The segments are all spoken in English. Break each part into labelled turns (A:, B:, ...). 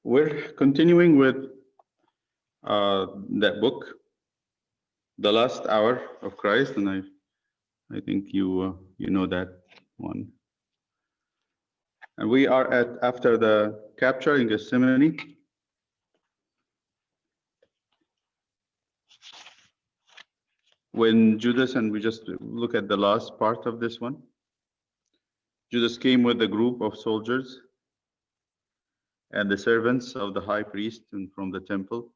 A: We're continuing with that book, The Last Hour of Christ, and I think you know that one. And we are after the capture in Gethsemane. When Judas, and we just look at the last part of this one. Judas came with a group of soldiers and the servants of the high priest and from the temple,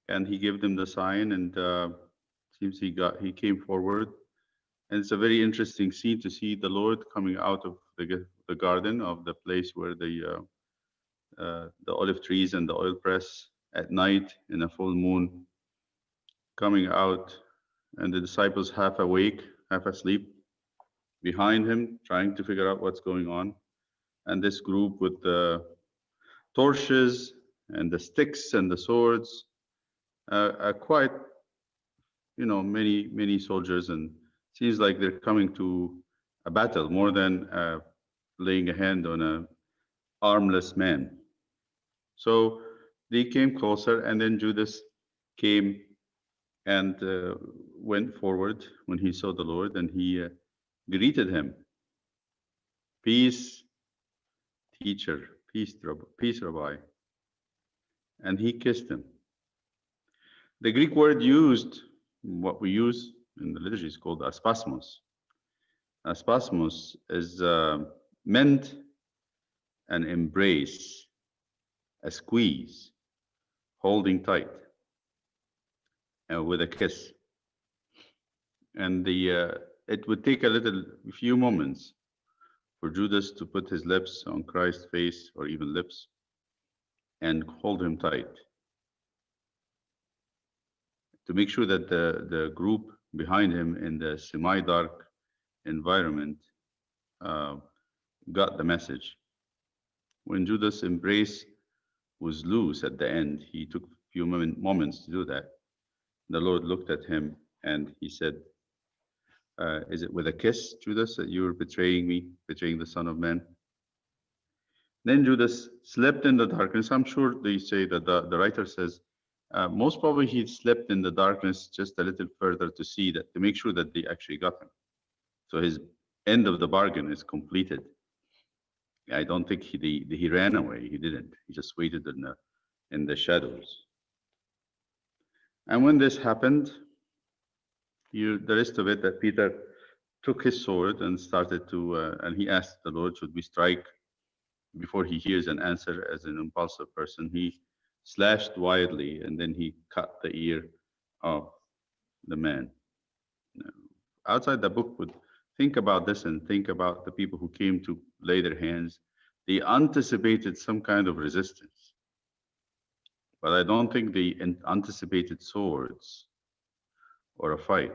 A: and he gave them the sign, and seems he came forward, and it's a very interesting scene to see the Lord coming out of the garden of the place where the olive trees and the oil press at night in a full moon, coming out, and the disciples half awake, half asleep behind him, trying to figure out what's going on, and this group with the torches and the sticks and the swords, quite, many soldiers, and seems like they're coming to a battle more than laying a hand on a armless man. So they came closer, and then Judas came and went forward when he saw the Lord, and he greeted him. Peace, teacher, peace, Rabbi. And he kissed him. The Greek word used, what we use in the liturgy, is called aspasmos. Aspasmos is meant an embrace, a squeeze, holding tight, with a kiss. And it would take a few moments for Judas to put his lips on Christ's face, or even lips, and hold him tight, to make sure that the group behind him in the semi-dark environment got the message. When Judas' embrace was loose at the end, he took a few moments to do that. The Lord looked at him and he said, is it with a kiss, Judas, that you are betraying me, betraying the Son of Man? Then Judas slept in the darkness. I'm sure they say that the writer says, most probably he slept in the darkness just a little further to see that, to make sure that they actually got him. So his end of the bargain is completed. I don't think he ran away. He didn't. He just waited in the shadows. And when this happened, the rest of it, that Peter took his sword and started to, and he asked the Lord, should we strike? Before he hears an answer, as an impulsive person, he slashed wildly, and then he cut the ear of the man. Outside the book would think about this and think about the people who came to lay their hands. They anticipated some kind of resistance, but I don't think they anticipated swords or a fight,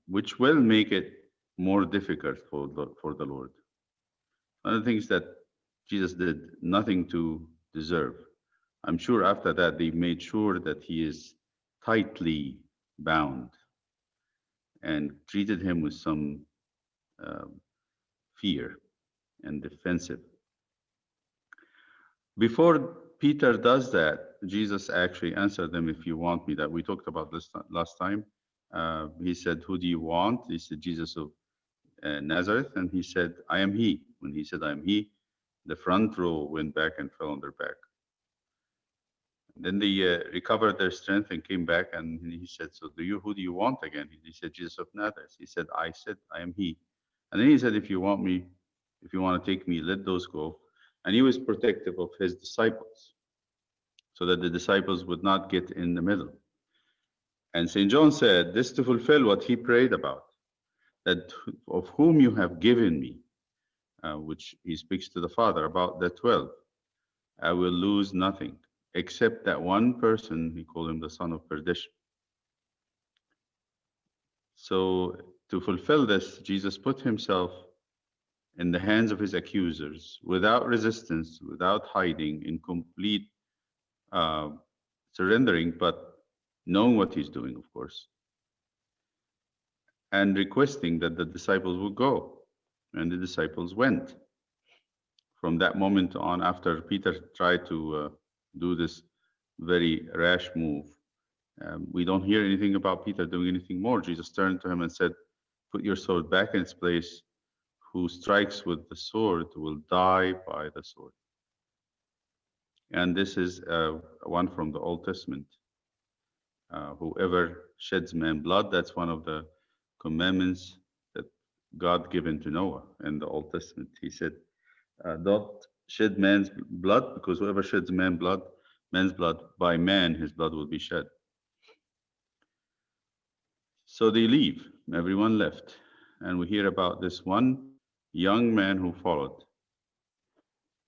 A: which will make it more difficult for the Lord. One of the things that Jesus did nothing to deserve. I'm sure after that they made sure that he is tightly bound and treated him with some fear and defensive. Before Peter does that, Jesus actually answered them, if you want me, that we talked about this last time. He said, who do you want? He said, Jesus of Nazareth. And he said, I am he. When he said, I am he, the front row went back and fell on their back. Then they recovered their strength and came back, and he said, so who do you want again? He said, Jesus of Nazareth. He said, I am he. And then he said, if you want to take me, let those go. And he was protective of his disciples, so that the disciples would not get in the middle. And St. John said, this to fulfill what he prayed about, that of whom you have given me, which he speaks to the Father about the 12, I will lose nothing, except that one person, he called him the son of perdition. So to fulfill this, Jesus put himself in the hands of his accusers, without resistance, without hiding, in complete surrendering, but knowing what he's doing, of course, and requesting that the disciples would go. And the disciples went from that moment on, after Peter tried to do this very rash move, we don't hear anything about Peter doing anything more. Jesus turned to him and said, "Put your sword back in its place. Who strikes with the sword will die by the sword." And this is one from the Old Testament. Whoever sheds man's blood, that's one of the commandments that God given to Noah in the Old Testament. He said, don't shed man's blood, because whoever sheds man's blood, by man his blood will be shed. So they leave. Everyone left. And we hear about this one young man who followed.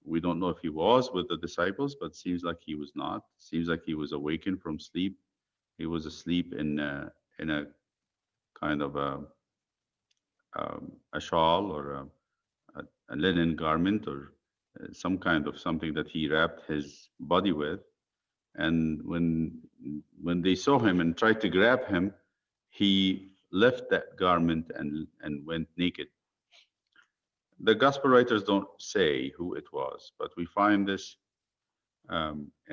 A: We don't know if he was with the disciples, but it seems like he was not. It seems like he was awakened from sleep. He was asleep in a kind of a shawl or a linen garment, or some kind of something that he wrapped his body with. And when they saw him and tried to grab him, he left that garment and went naked. The gospel writers don't say who it was, but we find this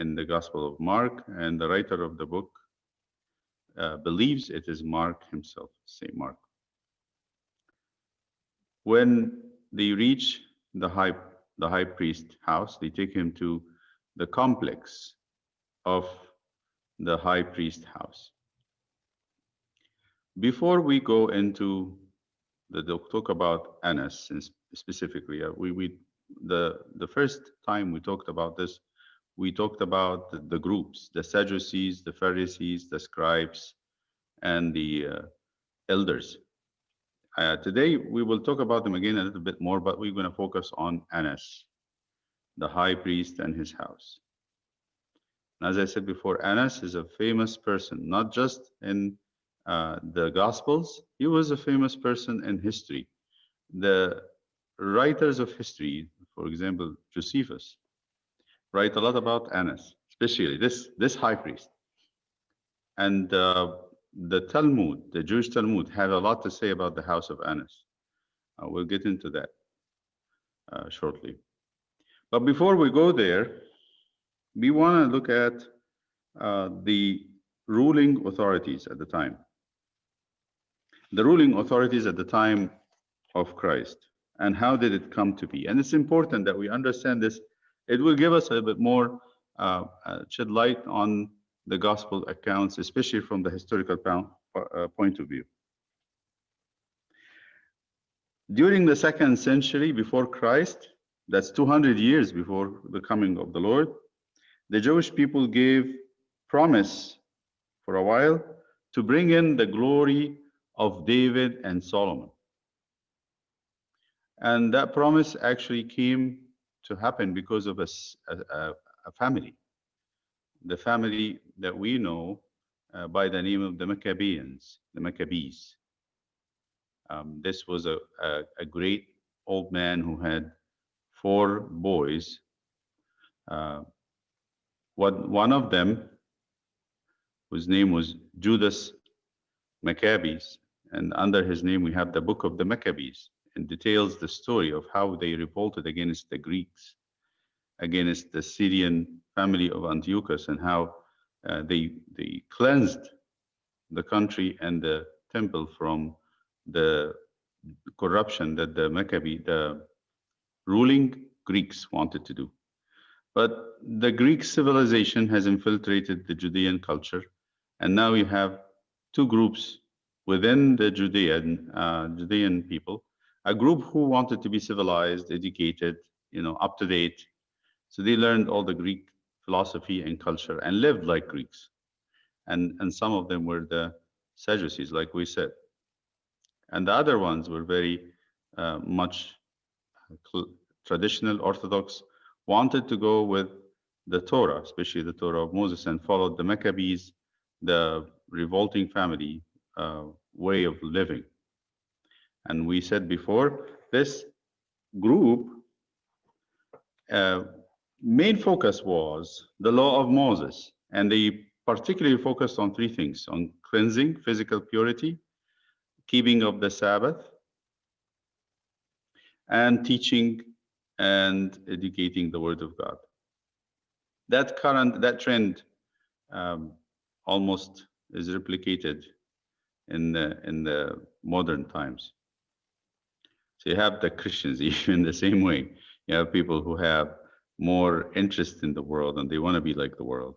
A: in the Gospel of Mark, and the writer of the book believes it is Mark himself, Saint Mark. When they reach the high priest house, they take him to the complex of the high priest house. Before we go into the talk about Annas specifically, the first time we talked about this, we talked about the groups: the Sadducees, the Pharisees, the scribes, and the elders. Today we will talk about them again a little bit more, but we're going to focus on Annas, the high priest and his house. And as I said before, Annas is a famous person, not just in the Gospels. He was a famous person in history. The writers of history, for example, Josephus, write a lot about Annas, especially this high priest. And the Talmud, the Jewish Talmud, have a lot to say about the house of Annas. We'll get into that shortly. But before we go there, we want to look at the ruling authorities at the time. The ruling authorities at the time of Christ, and how did it come to be? And it's important that we understand this. It will give us a bit more, shed light on the gospel accounts, especially from the historical point of view. During the 2nd century before Christ, that's 200 years before the coming of the Lord, the Jewish people gave promise for a while to bring in the glory of David and Solomon. And that promise actually came to happen because of a family. The family that we know by the name of the Maccabees. This was a great old man who had 4 boys. One of them, whose name was Judas Maccabees, and under his name we have the book of the Maccabees, and details the story of how they revolted against the Greeks, against the Syrian family of Antiochus, and how they cleansed the country and the temple from the corruption that the ruling Greeks wanted to do. But the Greek civilization has infiltrated the Judean culture, and now you have 2 groups within the Judean people. A group who wanted to be civilized, educated, up to date. So they learned all the Greek philosophy and culture and lived like Greeks. And some of them were the Sadducees, like we said. And the other ones were very much traditional, orthodox, wanted to go with the Torah, especially the Torah of Moses, and followed the Maccabees, the revolting family way of living. And we said before, this group main focus was the law of Moses, and they particularly focused on 3 things: on cleansing, physical purity, keeping of the Sabbath, and teaching and educating the Word of God. That trend um, almost is replicated in the modern times. So you have the Christians even the same way. You have people who have more interest in the world and they want to be like the world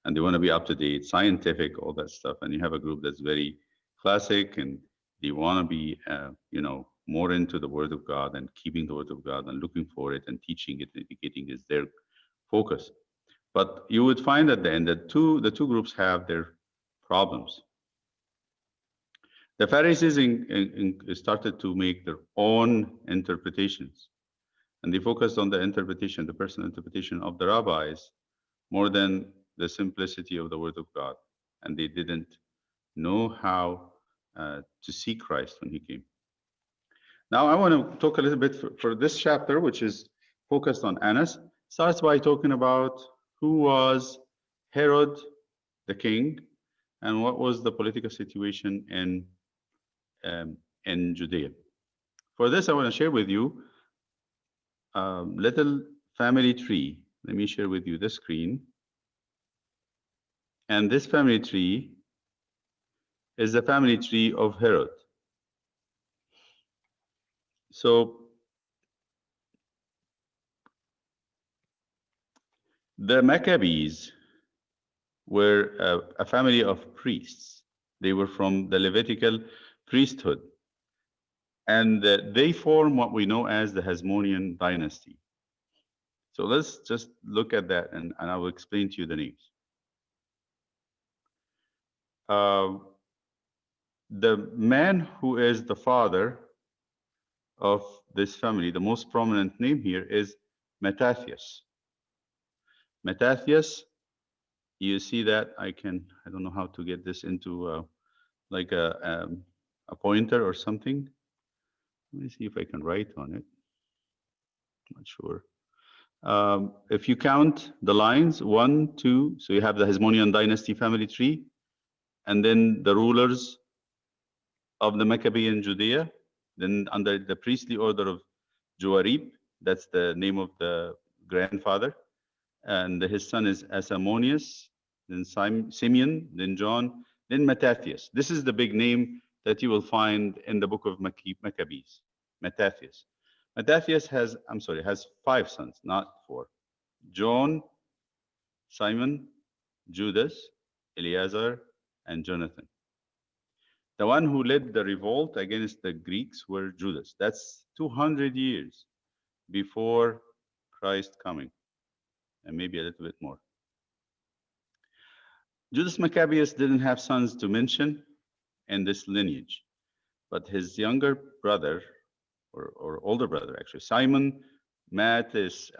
A: and they want to be up to date, scientific, all that stuff. And you have a group that's very classic and they want to be, more into the Word of God and keeping the Word of God and looking for it and teaching it, and educating is their focus. But you would find at the end that the two groups have their problems. The Pharisees started to make their own interpretations, and they focused on the interpretation, the personal interpretation of the rabbis, more than the simplicity of the Word of God. And they didn't know how to see Christ when He came. Now, I want to talk a little bit for this chapter, which is focused on Annas. Starts by talking about who was Herod the king and what was the political situation in Judea. For this, I want to share with you a little family tree. Let me share with you the screen. And this family tree is the family tree of Herod. So the Maccabees were a family of priests. They were from the Levitical priesthood. And they form what we know as the Hasmonean dynasty. So let's just look at that, and I will explain to you the names. The man who is the father of this family, the most prominent name here is Mattathias. Mattathias, you see that I don't know how to get this into like a pointer or something. Let me see if I can write on it. Not sure. If you count the lines, 1, 2, so you have the Hasmonean dynasty family tree, and then the rulers of the Maccabean Judea, then under the priestly order of Joarib, that's the name of the grandfather, and his son is Asamoneus, then Simeon, then John, then Mattathias. This is the big name that you will find in the book of Maccabees, Mattathias. Mattathias has 5 sons, not 4. John, Simon, Judas, Eleazar, and Jonathan. The one who led the revolt against the Greeks were Judas. That's 200 years before Christ coming, and maybe a little bit more. Judas Maccabeus didn't have sons to mention in this lineage, but his younger brother, or older brother actually, Simon Mattis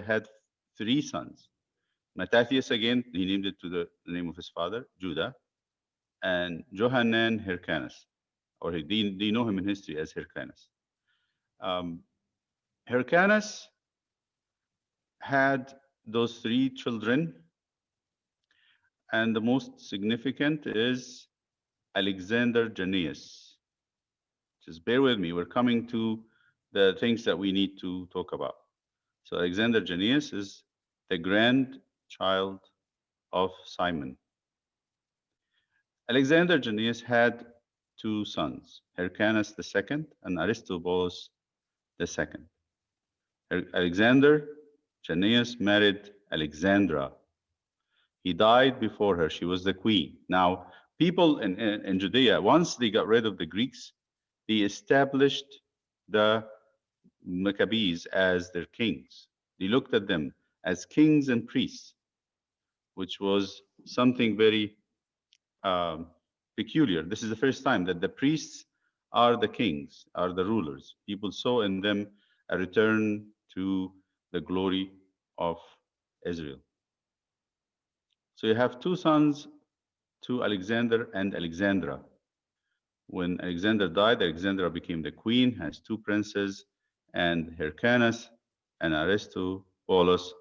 A: had 3 sons. Mattathias, again, he named it to the name of his father, Judah, and Johanan Hyrcanus, or they know him in history as Hyrcanus. Hyrcanus had those 3 children, and the most significant is Alexander Jannaeus. Just bear with me, we're coming to the things that we need to talk about. So Alexander Jannaeus is the grandchild of Simon. Alexander Jannaeus had 2 sons, Hyrcanus II and Aristobulus II. Alexander Jannaeus married Alexandra. He died before her. She was the queen. Now, people in Judea, once they got rid of the Greeks, they established the Maccabees as their kings. They looked at them as kings and priests, which was something very peculiar. This is the first time that the priests are the kings, are the rulers. People saw in them a return to the glory of Israel. So you have 2 sons to Alexander and Alexandra. When Alexander died, Alexandra became the queen, has 2 princes, and Hyrcanus and Aristobulus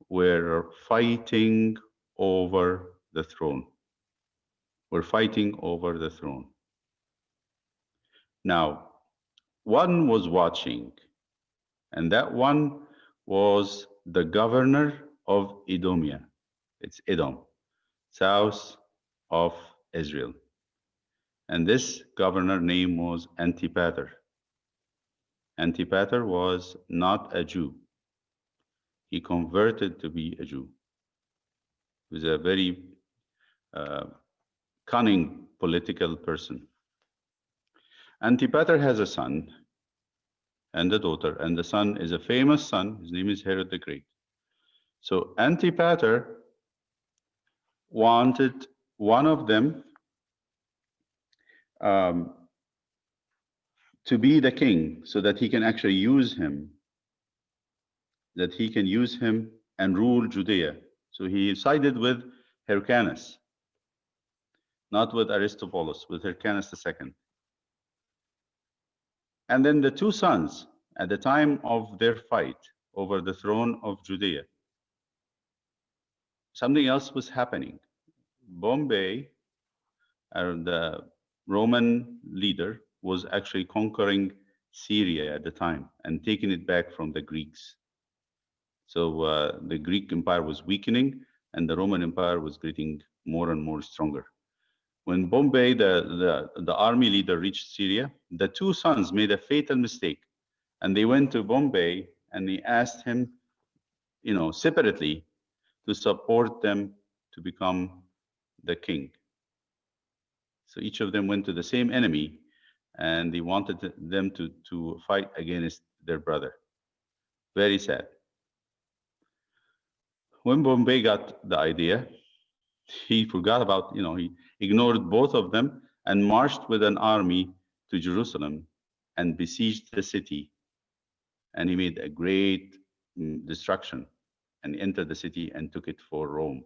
A: were fighting over the throne. Now, one was watching And that one was the governor of Edomia. It's Edom, south of Israel. And this governor name was Antipater. Antipater was not a Jew. He converted to be a Jew. He was a very cunning political person. Antipater has a son and a daughter, and the son is a famous son. His name is Herod the Great. So Antipater wanted one of them to be the king so that he can actually use him, and rule Judea. So he sided with Hyrcanus, not with Aristobulus, with Hyrcanus II. And then the two sons, at the time of their fight over the throne of Judea, something else was happening. Bombay, the Roman leader, was actually conquering Syria at the time and taking it back from the Greeks. So the Greek Empire was weakening and the Roman Empire was getting more and more stronger. When Bombay, the army leader, reached Syria, the two sons made a fatal mistake. And they went to Bombay and they asked him, separately, to support them to become the king. So each of them went to the same enemy and they wanted them to fight against their brother. Very sad. When Bombay got the idea, he forgot about, he ignored both of them and marched with an army to Jerusalem and besieged the city. And he made a great destruction and entered the city and took it for Rome.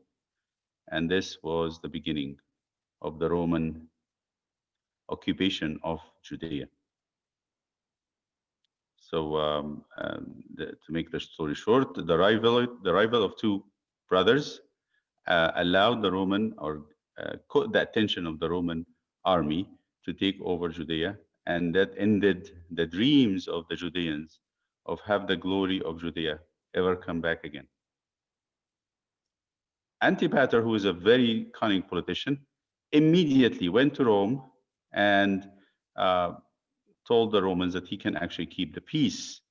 A: And this was the beginning of the Roman occupation of Judea. So to make the story short, the rival of two brothers allowed the Roman, or caught the attention of the Roman army to take over Judea, and that ended the dreams of the Judeans of have the glory of Judea ever come back again. Antipater, who is a very cunning politician, immediately went to Rome and told the Romans that he can actually keep the peace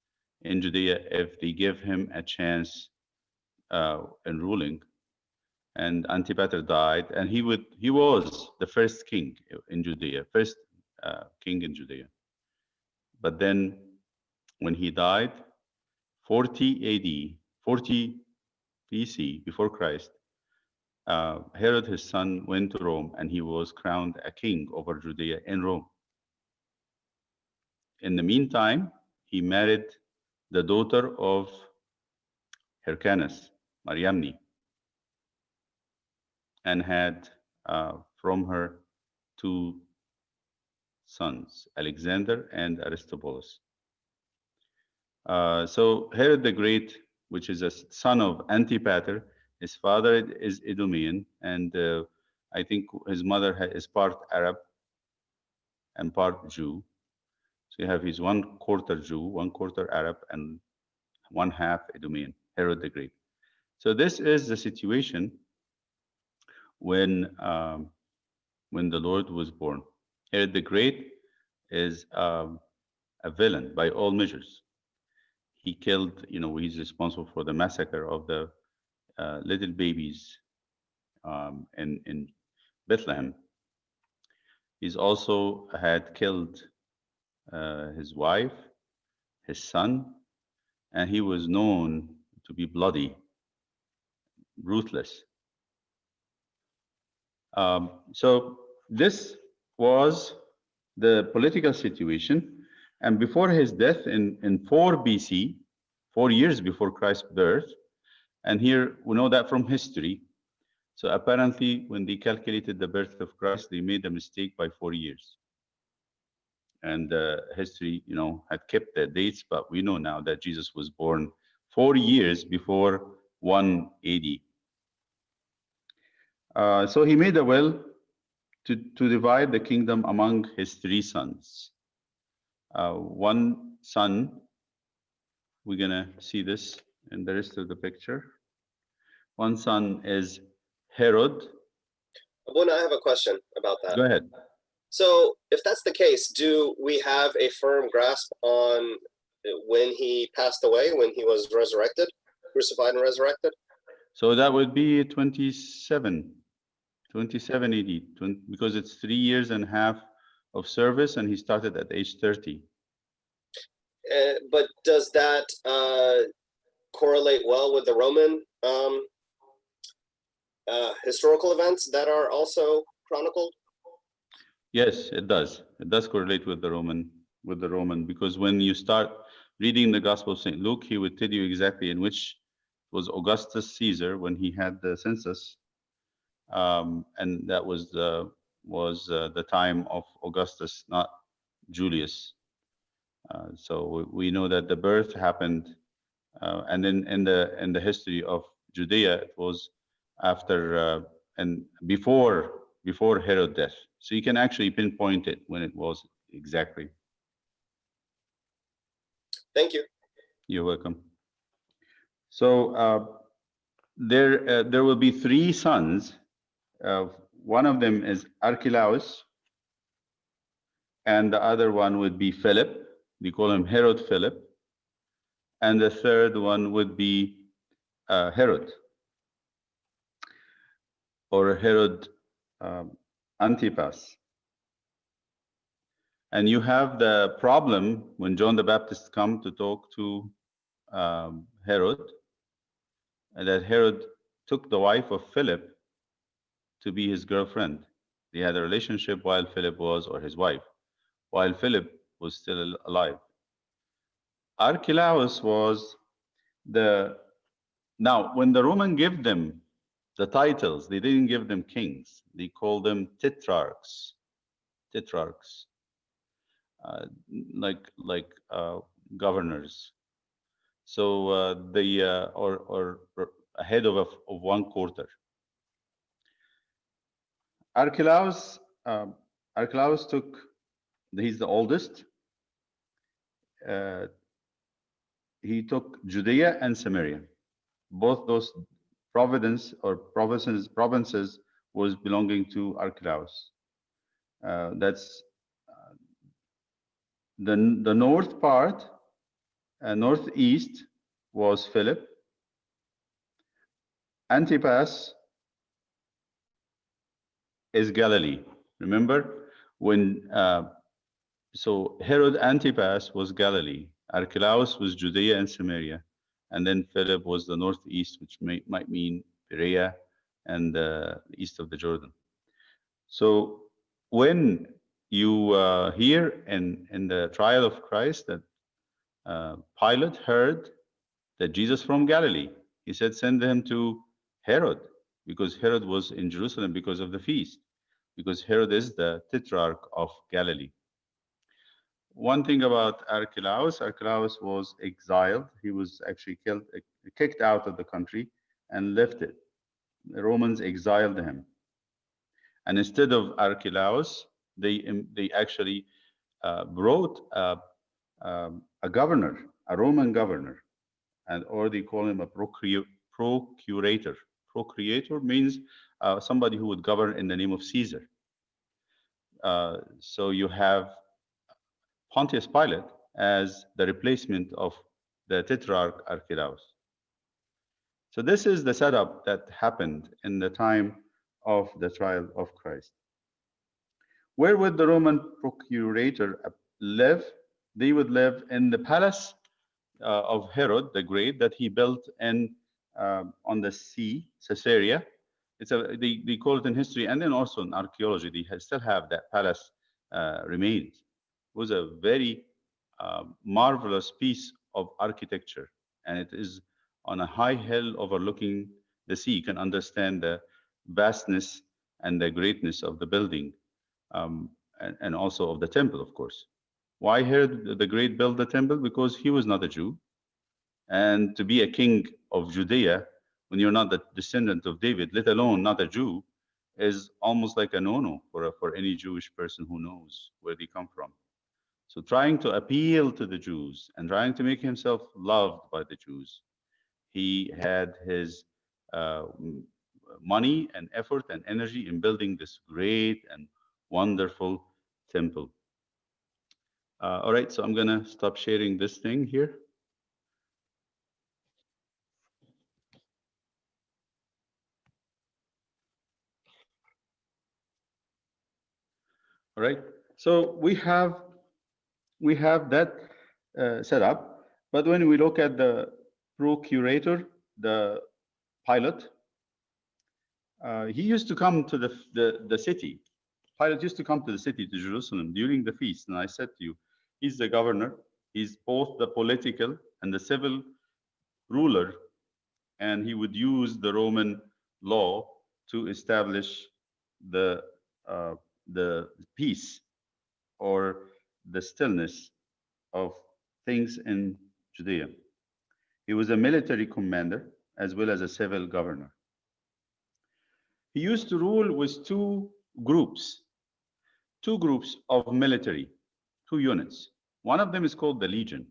A: in Judea if they give him a chance in ruling. And Antipater died, and he was the first king in Judea, first king in Judea. But then when he died, 40 BC, before Christ, Herod, his son, went to Rome and he was crowned a king over Judea in Rome. In the meantime, he married the daughter of Hyrcanus, Mariamne, and had from her two sons, Alexander and Aristobulus. So Herod the Great, which is a son of Antipater, his father is Edomian, and I think his mother is part Arab and part Jew. So you have his 1/4 Jew, 1/4 Arab, and 1/2 Edomian, Herod the Great. So this is the situation when the Lord was born. Herod the Great is a villain by all measures. He killed, he's responsible for the massacre of the little babies in Bethlehem. He's also had killed his wife, his son, and he was known to be bloody, ruthless. So this was the political situation. And before his death in 4 BC, 4 years before Christ's birth, and here we know that from history. So apparently when they calculated the birth of Christ, they made a mistake by 4 years. And history, had kept the dates, but we know now that Jesus was born 4 years before 1 AD. So he made a will to divide the kingdom among his 3 sons. One son We're gonna see this in the rest of the picture. One son is Herod.
B: Abuna, I have a question about that.
A: Go ahead.
B: So, if that's the case, do we have a firm grasp on when he passed away, when he was resurrected, crucified and resurrected?
A: So that would be 27 AD, because it's 3 years and a half of service, and he started at age 30.
B: But does that correlate well with the Roman historical events that are also chronicled?
A: Yes, it does. It does correlate with the Roman, because when you start reading the Gospel of St. Luke, he would tell you exactly in which was Augustus Caesar when he had the census, and that was the time of Augustus, not Julius. So we know that the birth happened, and then in the history of Judea, it was after and before Herod's death. So you can actually pinpoint it when it was exactly.
B: Thank you.
A: You're welcome. So there will be 3 sons. One of them is Archelaus, and the other one would be Philip. We call him Herod Philip. And the third one would be Herod, or Herod Antipas. And you have the problem when John the Baptist come to talk to Herod, and that Herod took the wife of Philip to be his girlfriend. They had a relationship while Philip was, or his wife, while Philip was still alive. Archelaus was now when the Roman gave them the titles, they didn't give them kings. They called them tetrarchs. Like governors. So or a head of one quarter. Archelaus took. He's the oldest. He took Judea and Samaria. Both those provinces was belonging to Archelaus. That's the north part, northeast was Philip. Antipas is Galilee. Remember when so Herod Antipas was Galilee, Archelaus was Judea and Samaria, and then Philip was the northeast, which might mean Perea and east of the Jordan. So when you hear in the trial of Christ that Pilate heard that Jesus from Galilee, he said, send him to Herod, because Herod was in Jerusalem because of the feast, because Herod is the tetrarch of Galilee. One thing about Archelaus was exiled. He was actually kicked out of the country and left it. The Romans exiled him. And instead of Archelaus, they actually brought a governor, a Roman governor, or they call him a procurator. Procurator means somebody who would govern in the name of Caesar. So you have Pontius Pilate as the replacement of the tetrarch Archelaus. So this is the setup that happened in the time of the trial of Christ. Where would the Roman procurator live? They would live in the palace of Herod the Great that he built on the sea, Caesarea. They call it in history and then also in archaeology. They still have that palace remains. It was a very marvelous piece of architecture, and it is on a high hill overlooking the sea. You can understand the vastness and the greatness of the building, and also of the temple, of course. Why Herod the Great built the temple? Because he was not a Jew, and to be a king of Judea when you're not the descendant of David, let alone not a Jew, is almost like a no-no for any Jewish person who knows where they come from. So trying to appeal to the Jews and trying to make himself loved by the Jews, he had his money and effort and energy in building this great and wonderful temple. All right, so I'm gonna stop sharing this thing here. All right, so we have that set up, but when we look at the procurator, the Pilate, he used to come to the city. Pilate used to come to the city, to Jerusalem, during the feast. And I said to you, he's the governor. He's both the political and the civil ruler. And he would use the Roman law to establish the peace or the stillness of things in Judea. He was a military commander as well as a civil governor. He used to rule with two groups of military, two units. One of them is called the legion.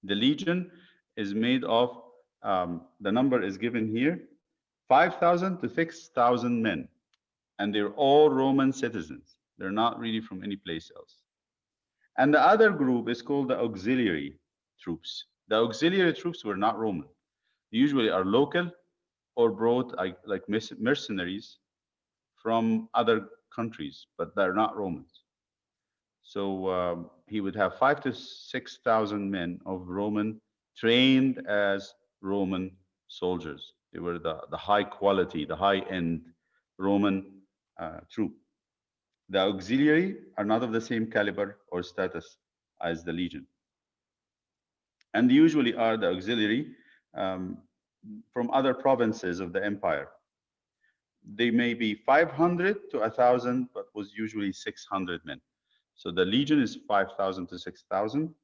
A: The legion is made of, the number is given here, 5,000 to 6,000 men. And they're all Roman citizens. They're not really from any place else. And the other group is called the auxiliary troops. The auxiliary troops were not Roman. They usually are local or brought like mercenaries from other countries, but they're not Romans. So he would have 5,000 to 6,000 men of Roman trained as Roman soldiers. They were the high quality, the high end Roman troop. The auxiliary are not of the same caliber or status as the legion. And usually are the auxiliary from other provinces of the empire. They may be 500 to 1,000, but was usually 600 men. So the legion is 5,000 to 6,000,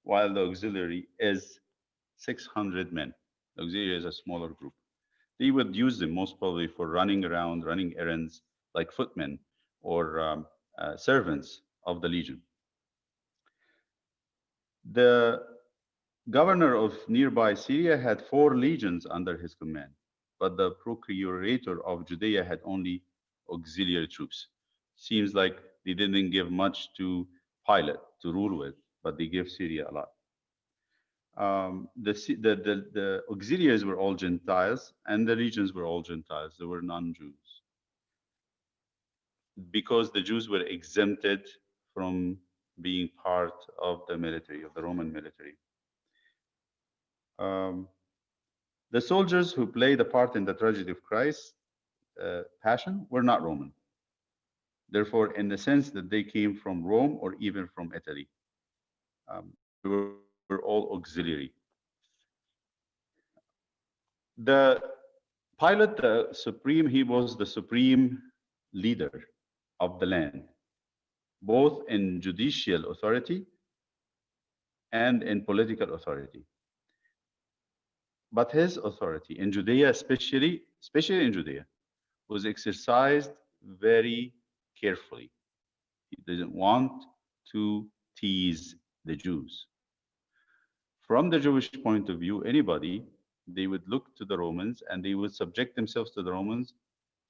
A: while the auxiliary is 600 men. The auxiliary is a smaller group. They would use them most probably for running around, running errands, like footmen or servants of the legion. The governor of nearby Syria had 4 legions under his command, but the procurator of Judea had only auxiliary troops. Seems like they didn't give much to Pilate to rule with, but they gave Syria a lot. The auxiliaries were all Gentiles, and the legions were all Gentiles. There were non-Jews, because the Jews were exempted from being part of the military, of the Roman military. The soldiers who played a part in the tragedy of Christ's passion were not Roman. Therefore, in the sense that they came from Rome or even from Italy, they were all auxiliary. The Pilate, the supreme, he was the supreme leader of the land, both in judicial authority and in political authority. But his authority in Judea, especially in Judea, was exercised very carefully. He didn't want to tease the Jews. From the Jewish point of view, anybody, they would look to the Romans and they would subject themselves to the Romans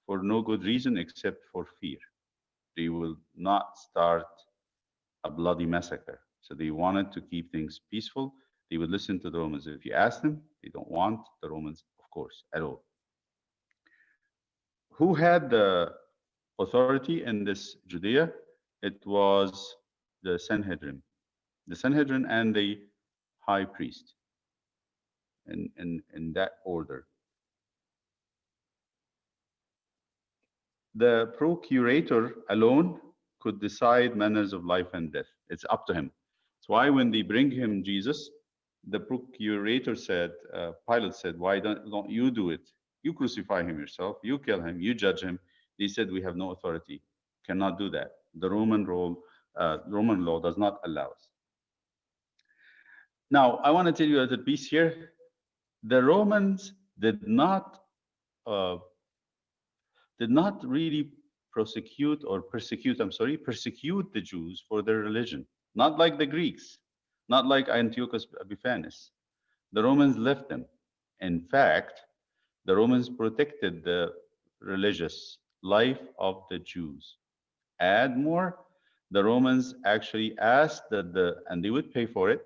A: for no good reason except for fear. They will not start a bloody massacre. So they wanted to keep things peaceful. They would listen to the Romans. If you ask them, they don't want the Romans, of course, at all. Who had the authority in this Judea? It was the Sanhedrin. The Sanhedrin and the high priest, in that order. The procurator alone could decide matters of life and death. It's up to him. That's why when they bring him Jesus, the procurator said, Pilate said, why don't you do it? You crucify him yourself, you kill him, you judge him. They said, we have no authority, cannot do that. The Roman law does not allow us. Now, I want to tell you a little piece here. The Romans did not really persecute the Jews for their religion. not like the Greeks, not like Antiochus Epiphanes. The Romans left them. In fact, the Romans protected the religious life of the Jews. Add more, the Romans actually asked and they would pay for it,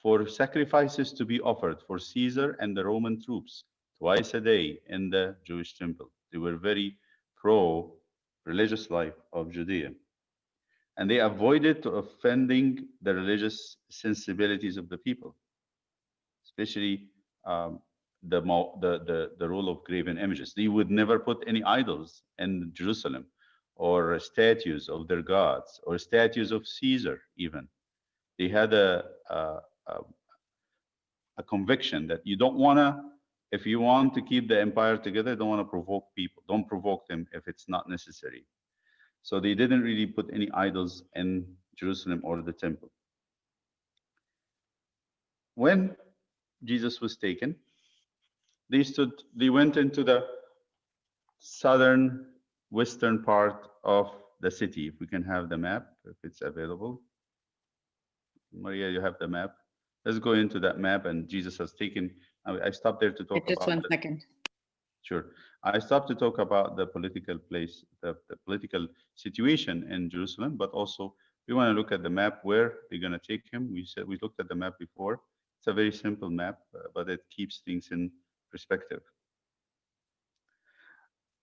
A: for sacrifices to be offered for Caesar and the Roman troops twice a day in the Jewish temple. They were very pro religious life of Judea. And they avoided offending the religious sensibilities of the people, especially the role of graven images. They would never put any idols in Jerusalem, or statues of their gods, or statues of Caesar even. They had a conviction that you don't want to, if you want to keep the empire together, don't want to provoke people. Don't provoke them if it's not necessary. So they didn't really put any idols in Jerusalem or the temple. When Jesus was taken, they went into the southern western part of the city. If we can have the map, if it's available. Maria, you have the map. Let's go into that map, and Jesus has taken. I stopped there to talk about.
C: Just 1 second.
A: Sure. I stopped to talk about the political place, the political situation in Jerusalem, but also we want to look at the map where they're going to take him. We looked at the map before. It's a very simple map, but it keeps things in perspective.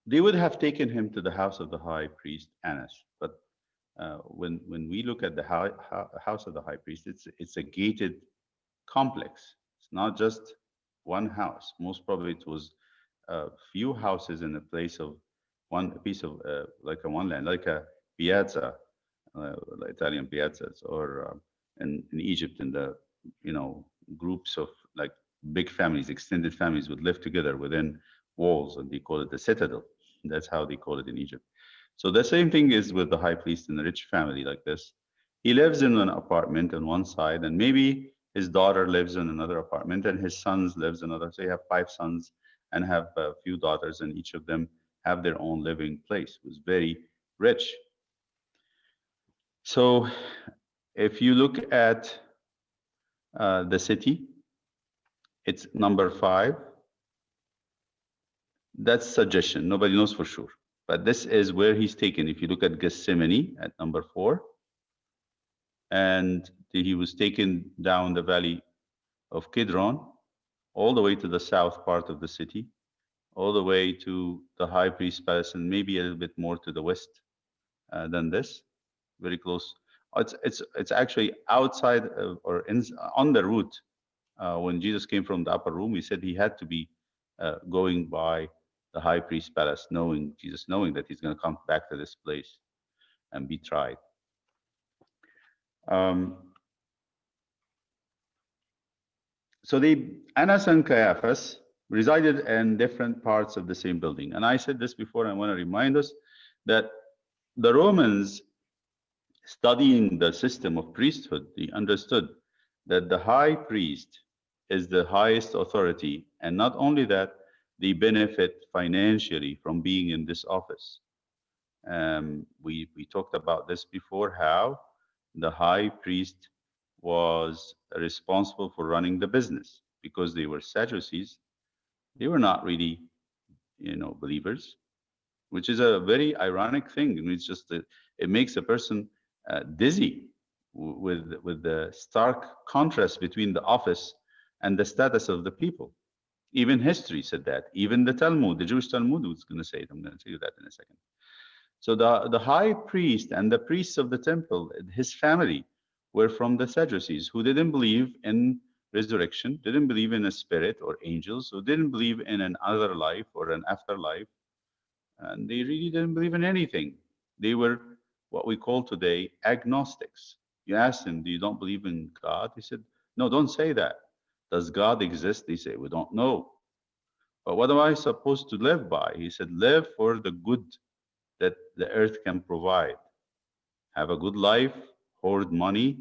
A: They would have taken him to the house of the high priest Annas, but when we look at the house of the high priest, it's a gated complex. It's not just one house. Most probably it was a few houses in a place of a piece of like a one land, like a piazza, Italian piazzas, or in Egypt, in the groups of like big families, extended families would live together within walls, and they call it the citadel. That's how they call it in Egypt. So the same thing is with the high priest in a rich family like this. He lives in an apartment on one side, and maybe his daughter lives in another apartment, and his sons lives in another. So you have 5 sons and have a few daughters, and each of them have their own living place. It was very rich. So if you look at the city, it's number 5. That's suggestion. Nobody knows for sure. But this is where he's taken. If you look at Gethsemane at number 4, and he was taken down the valley of Kidron, all the way to the south part of the city, all the way to the high priest's palace, and maybe a little bit more to the west than this, very close. It's actually outside on the route. When Jesus came from the upper room, he said he had to be going by the high priest's palace, knowing that he's going to come back to this place and be tried. So Annas and Caiaphas resided in different parts of the same building. And I said this before, I want to remind us that the Romans, studying the system of priesthood, they understood that the high priest is the highest authority, and not only that, they benefit financially from being in this office. We talked about this before, how the high priest was responsible for running the business, because they were Sadducees. They were not really, believers, which is a very ironic thing. I mean, it's just that it makes a person dizzy with the stark contrast between the office and the status of the people. Even history said that. Even the Talmud, the Jewish Talmud, was going to say it. I'm going to tell you that in a second. So the high priest and the priests of the temple, his family, were from the Sadducees, who didn't believe in resurrection, didn't believe in a spirit or angels, who didn't believe in an other life or an afterlife. And they really didn't believe in anything. They were what we call today agnostics. You ask them, do you don't believe in God? He said, no, don't say that. Does God exist? They say, we don't know. But what am I supposed to live by? He said, live for the good that the earth can provide. Have a good life, hoard money,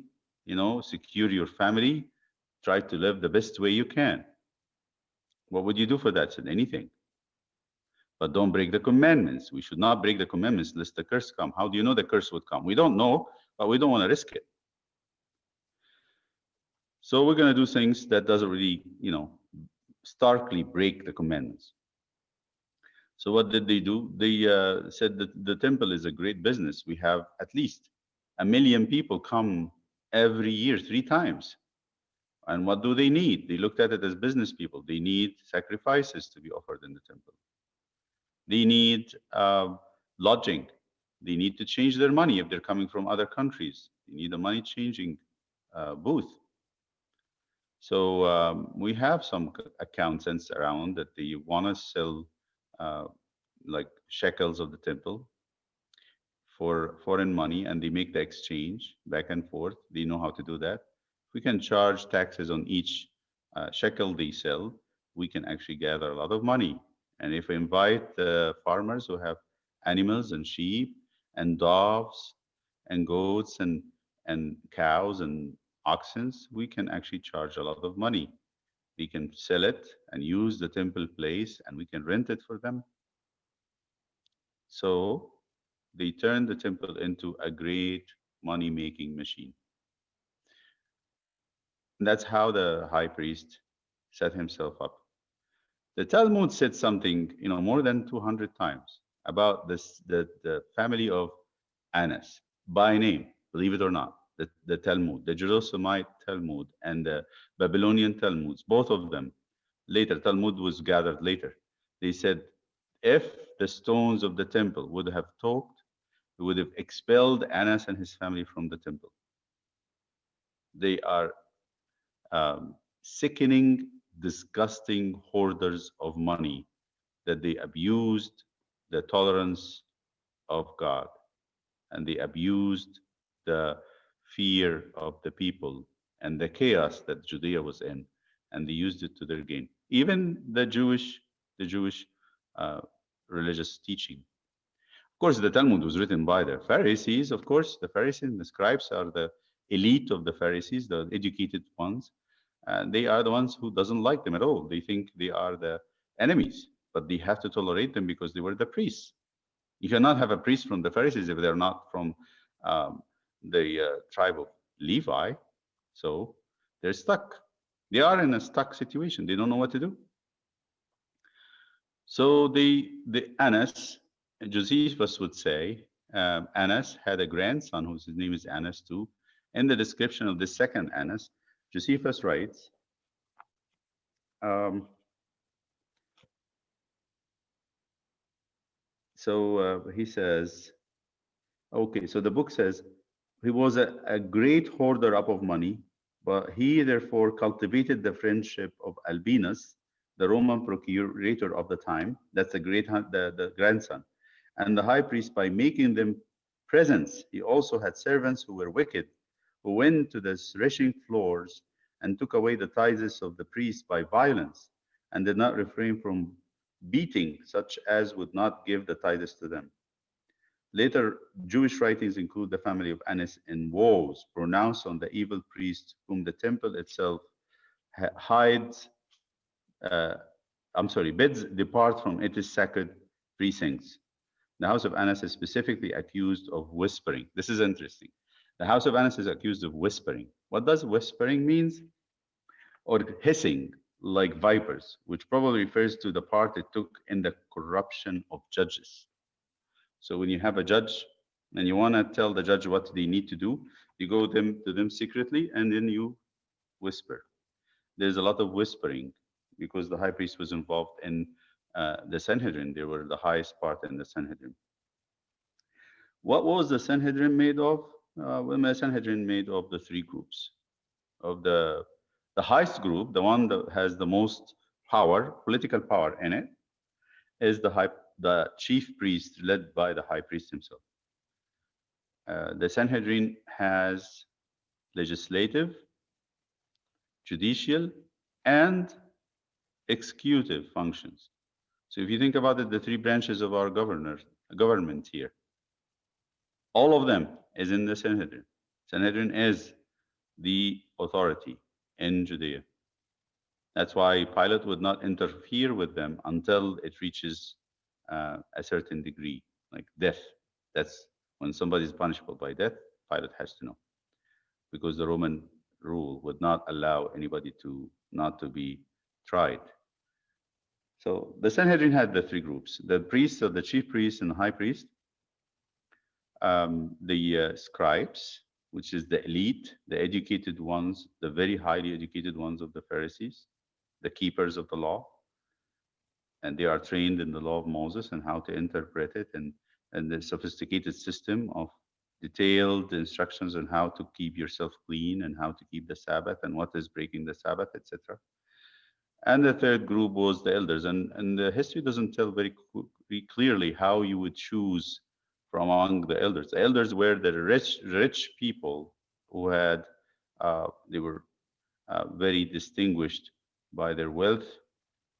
A: secure your family, try to live the best way you can. What would you do for that? He said, anything. But don't break the commandments. We should not break the commandments lest the curse come. How do you know the curse would come? We don't know, but we don't want to risk it. So we're going to do things that doesn't really, starkly break the commandments. So what did they do? They said that the temple is a great business. We have at least 1 million people come every year 3 times. And what do they need? They looked at it as business people. They need sacrifices to be offered in the temple. They need lodging. They need to change their money if they're coming from other countries. They need a money changing booth. So we have some accountants around that they want to sell like shekels of the temple for foreign money, and they make the exchange back and forth. They know how to do that. We can charge taxes on each shekel they sell. We can actually gather a lot of money. And if we invite the farmers who have animals and sheep and doves and goats and cows and oxen, we can actually charge a lot of money. We can sell it and use the temple place, and we can rent it for them. So they turned the temple into a great money-making machine. And that's how the high priest set himself up. The Talmud said something, more than 200 times about this, the family of Anas by name, believe it or not. The Talmud, the Jerusalemite Talmud and the Babylonian Talmuds, both of them. Later, Talmud was gathered later. They said, if the stones of the temple would have talked, it would have expelled Anas and his family from the temple. They are sickening, disgusting hoarders of money that they abused the tolerance of God, and they abused the fear of the people and the chaos that Judea was in, and they used it to their gain. Even the Jewish religious teaching. Of course, the Talmud was written by the Pharisees. Of course, the Pharisees and the scribes are the elite of the Pharisees, the educated ones. And they are the ones who doesn't like them at all. They think they are the enemies, but they have to tolerate them because they were the priests. You cannot have a priest from the Pharisees if they're not from the tribe of Levi. So they're stuck. They are in a stuck situation. They don't know what to do. So the Annas, Josephus would say, Annas had a grandson whose name is Annas too. In the description of the second Annas, Josephus writes, he says, okay, so the book says, he was a great hoarder up of money, but he therefore cultivated the friendship of Albinus, the Roman procurator of the time. That's the grandson. And the high priest, by making them presents. He also had servants who were wicked, who went to the threshing floors and took away the tithes of the priests by violence, and did not refrain from beating such as would not give the tithes to them. Later Jewish writings include the family of Annas in woes pronounced on the evil priest whom the temple itself bids depart from its sacred precincts. The house of Annas is specifically accused of whispering. This is interesting. The house of Annas is accused of whispering. What does whispering means? Or hissing like vipers, which probably refers to the part it took in the corruption of judges. So when you have a judge and you want to tell the judge what they need to do, you go to them secretly and then you whisper. There's a lot of whispering because the high priest was involved in the Sanhedrin. They were the highest part in the Sanhedrin. What was the Sanhedrin made of? Well, the Sanhedrin made of the three groups. Of the highest group, the one that has the most power, political power in it, is the chief priest led by the high priest himself. The Sanhedrin has legislative, judicial, and executive functions. So if you think about it, the three branches of our government here, all of them is in the Sanhedrin. Sanhedrin is the authority in Judea. That's why Pilate would not interfere with them until it reaches a certain degree, like death. That's when somebody is punishable by death, Pilate has to know, because the Roman rule would not allow anybody not to be tried. So the Sanhedrin had the three groups: the priests, or the chief priest and the high priest, the scribes, which is the elite, the educated ones, the very highly educated ones of the Pharisees, the keepers of the law, and they are trained in the law of Moses and how to interpret it, and the sophisticated system of detailed instructions on how to keep yourself clean and how to keep the Sabbath and what is breaking the Sabbath, etc. And the third group was the elders, and the history doesn't tell very clearly how you would choose from among the elders. The elders were the rich people who had they were very distinguished by their wealth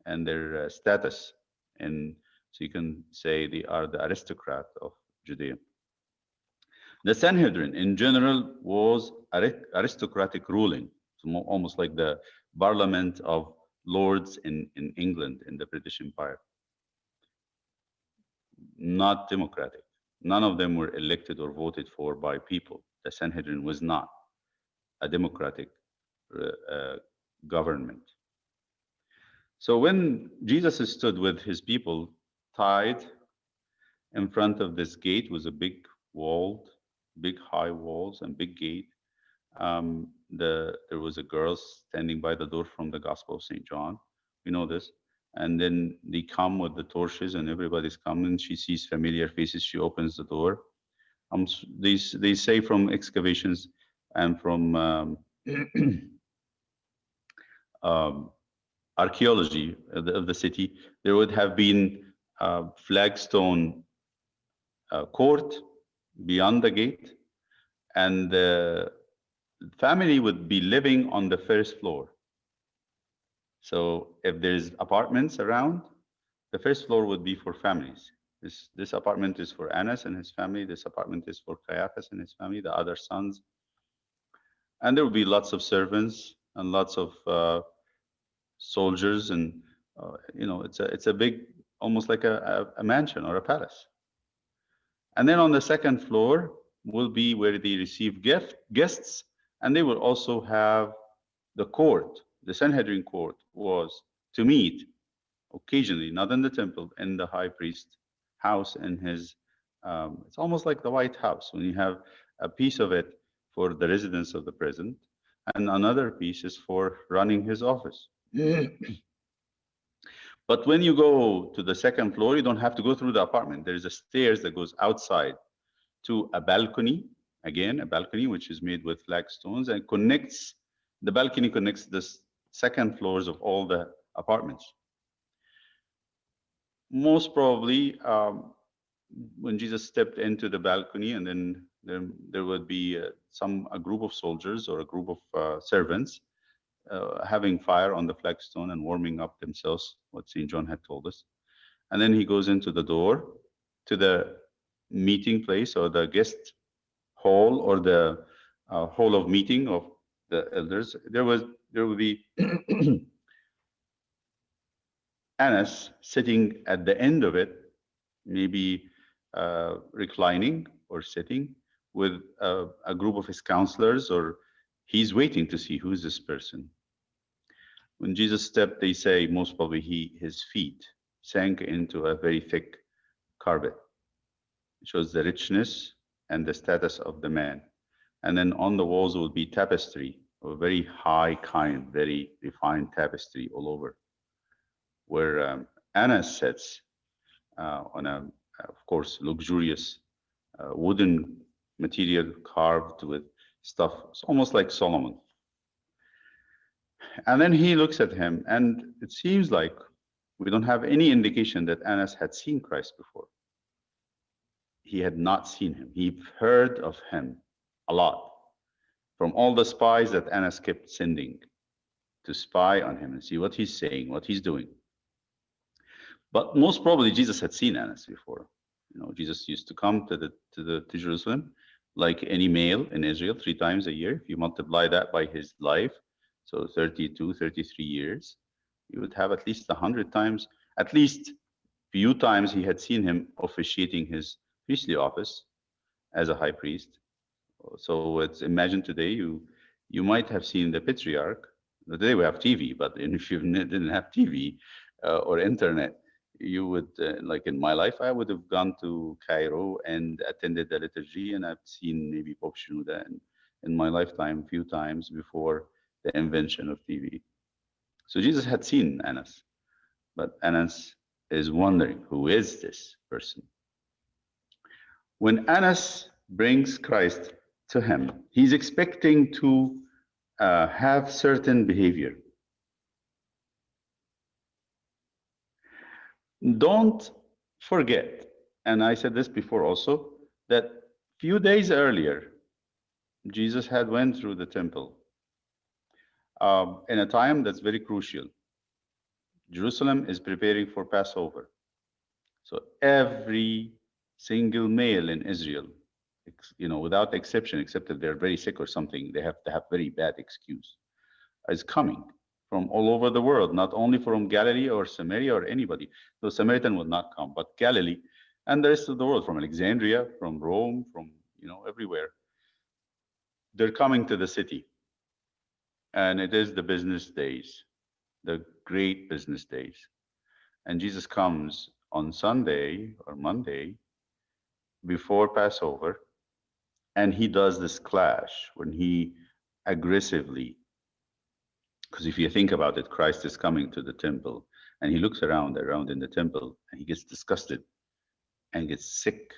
A: and their status, and so you can say they are the aristocrat of Judea. The Sanhedrin in general was aristocratic ruling, so almost like the parliament of lords in England in the British Empire. Not democratic. None of them were elected or voted for by people. The Sanhedrin was not a democratic government. So when Jesus stood with his people tied in front of this gate, was a big wall, big high walls and big gate. There was a girl standing by the door from the Gospel of St. John. We know this. And then they come with the torches and everybody's coming. She sees familiar faces. She opens the door. They say from excavations and from archaeology of the city, there would have been a flagstone court beyond the gate, and the family would be living on the first floor. So if there's apartments around, the first floor would be for families. This apartment is for Annas and his family. This apartment is for Caiaphas and his family, the other sons. And there will be lots of servants and lots of soldiers, and it's a big, almost like a mansion or a palace. And then on the second floor will be where they receive guests, and they will also have the court. The Sanhedrin court was to meet occasionally, not in the temple, in the high priest's house, in his, it's almost like the White House, when you have a piece of it for the residence of the president, and another piece is for running his office. But when you go to the second floor, you don't have to go through the apartment. There's a stairs that goes outside to a balcony, again, a balcony which is made with flagstones, and the balcony connects the second floors of all the apartments. Most probably, when Jesus stepped into the balcony, and then there would be a group of soldiers or a group of servants having fire on the flagstone and warming up themselves, what St. John had told us. And then he goes into the door to the meeting place, or the guest hall, or the hall of meeting of the elders. There will be Annas sitting at the end of it, maybe reclining or sitting with a group of his counselors, or he's waiting to see who's this person. When Jesus stepped, they say most probably his feet sank into a very thick carpet. It shows the richness and the status of the man. And then on the walls will be tapestry, a very high kind, very refined tapestry all over, where Annas sits on a, of course, luxurious wooden material carved with stuff. It's almost like Solomon. And then he looks at him, and it seems like we don't have any indication that Annas had seen Christ before. He had not seen him. He heard of him a lot from all the spies that Annas kept sending to spy on him and see what he's saying, what he's doing. But most probably Jesus had seen Annas before. Jesus used to come to Jerusalem like any male in Israel 3 times a year. If you multiply that by his life, so 32, 33 years, you would have at least 100 times, at least few times he had seen him officiating his priestly office as a high priest. So it's, imagine today you you might have seen the patriarch. Today we have TV, but if you didn't have TV or internet, you would, like in my life, I would have gone to Cairo and attended the liturgy, and I've seen maybe Pope Shenouda in my lifetime a few times before the invention of TV. So Jesus had seen Annas, but Annas is wondering, who is this person? When Annas brings Christ to him, he's expecting to have certain behavior. Don't forget, and I said this before also, that few days earlier, Jesus had went through the temple in a time that's very crucial. Jerusalem is preparing for Passover. So every single male in Israel, without exception, except if they're very sick or something, they have to have very bad excuse, is coming from all over the world, not only from Galilee or Samaria or anybody. The Samaritan would not come, but Galilee and the rest of the world, from Alexandria, from Rome, from everywhere. They're coming to the city. And it is the business days, the great business days. And Jesus comes on Sunday or Monday before Passover, and he does this clash when he aggressively, because if you think about it, Christ is coming to the temple and he looks around in the temple and he gets disgusted and gets sick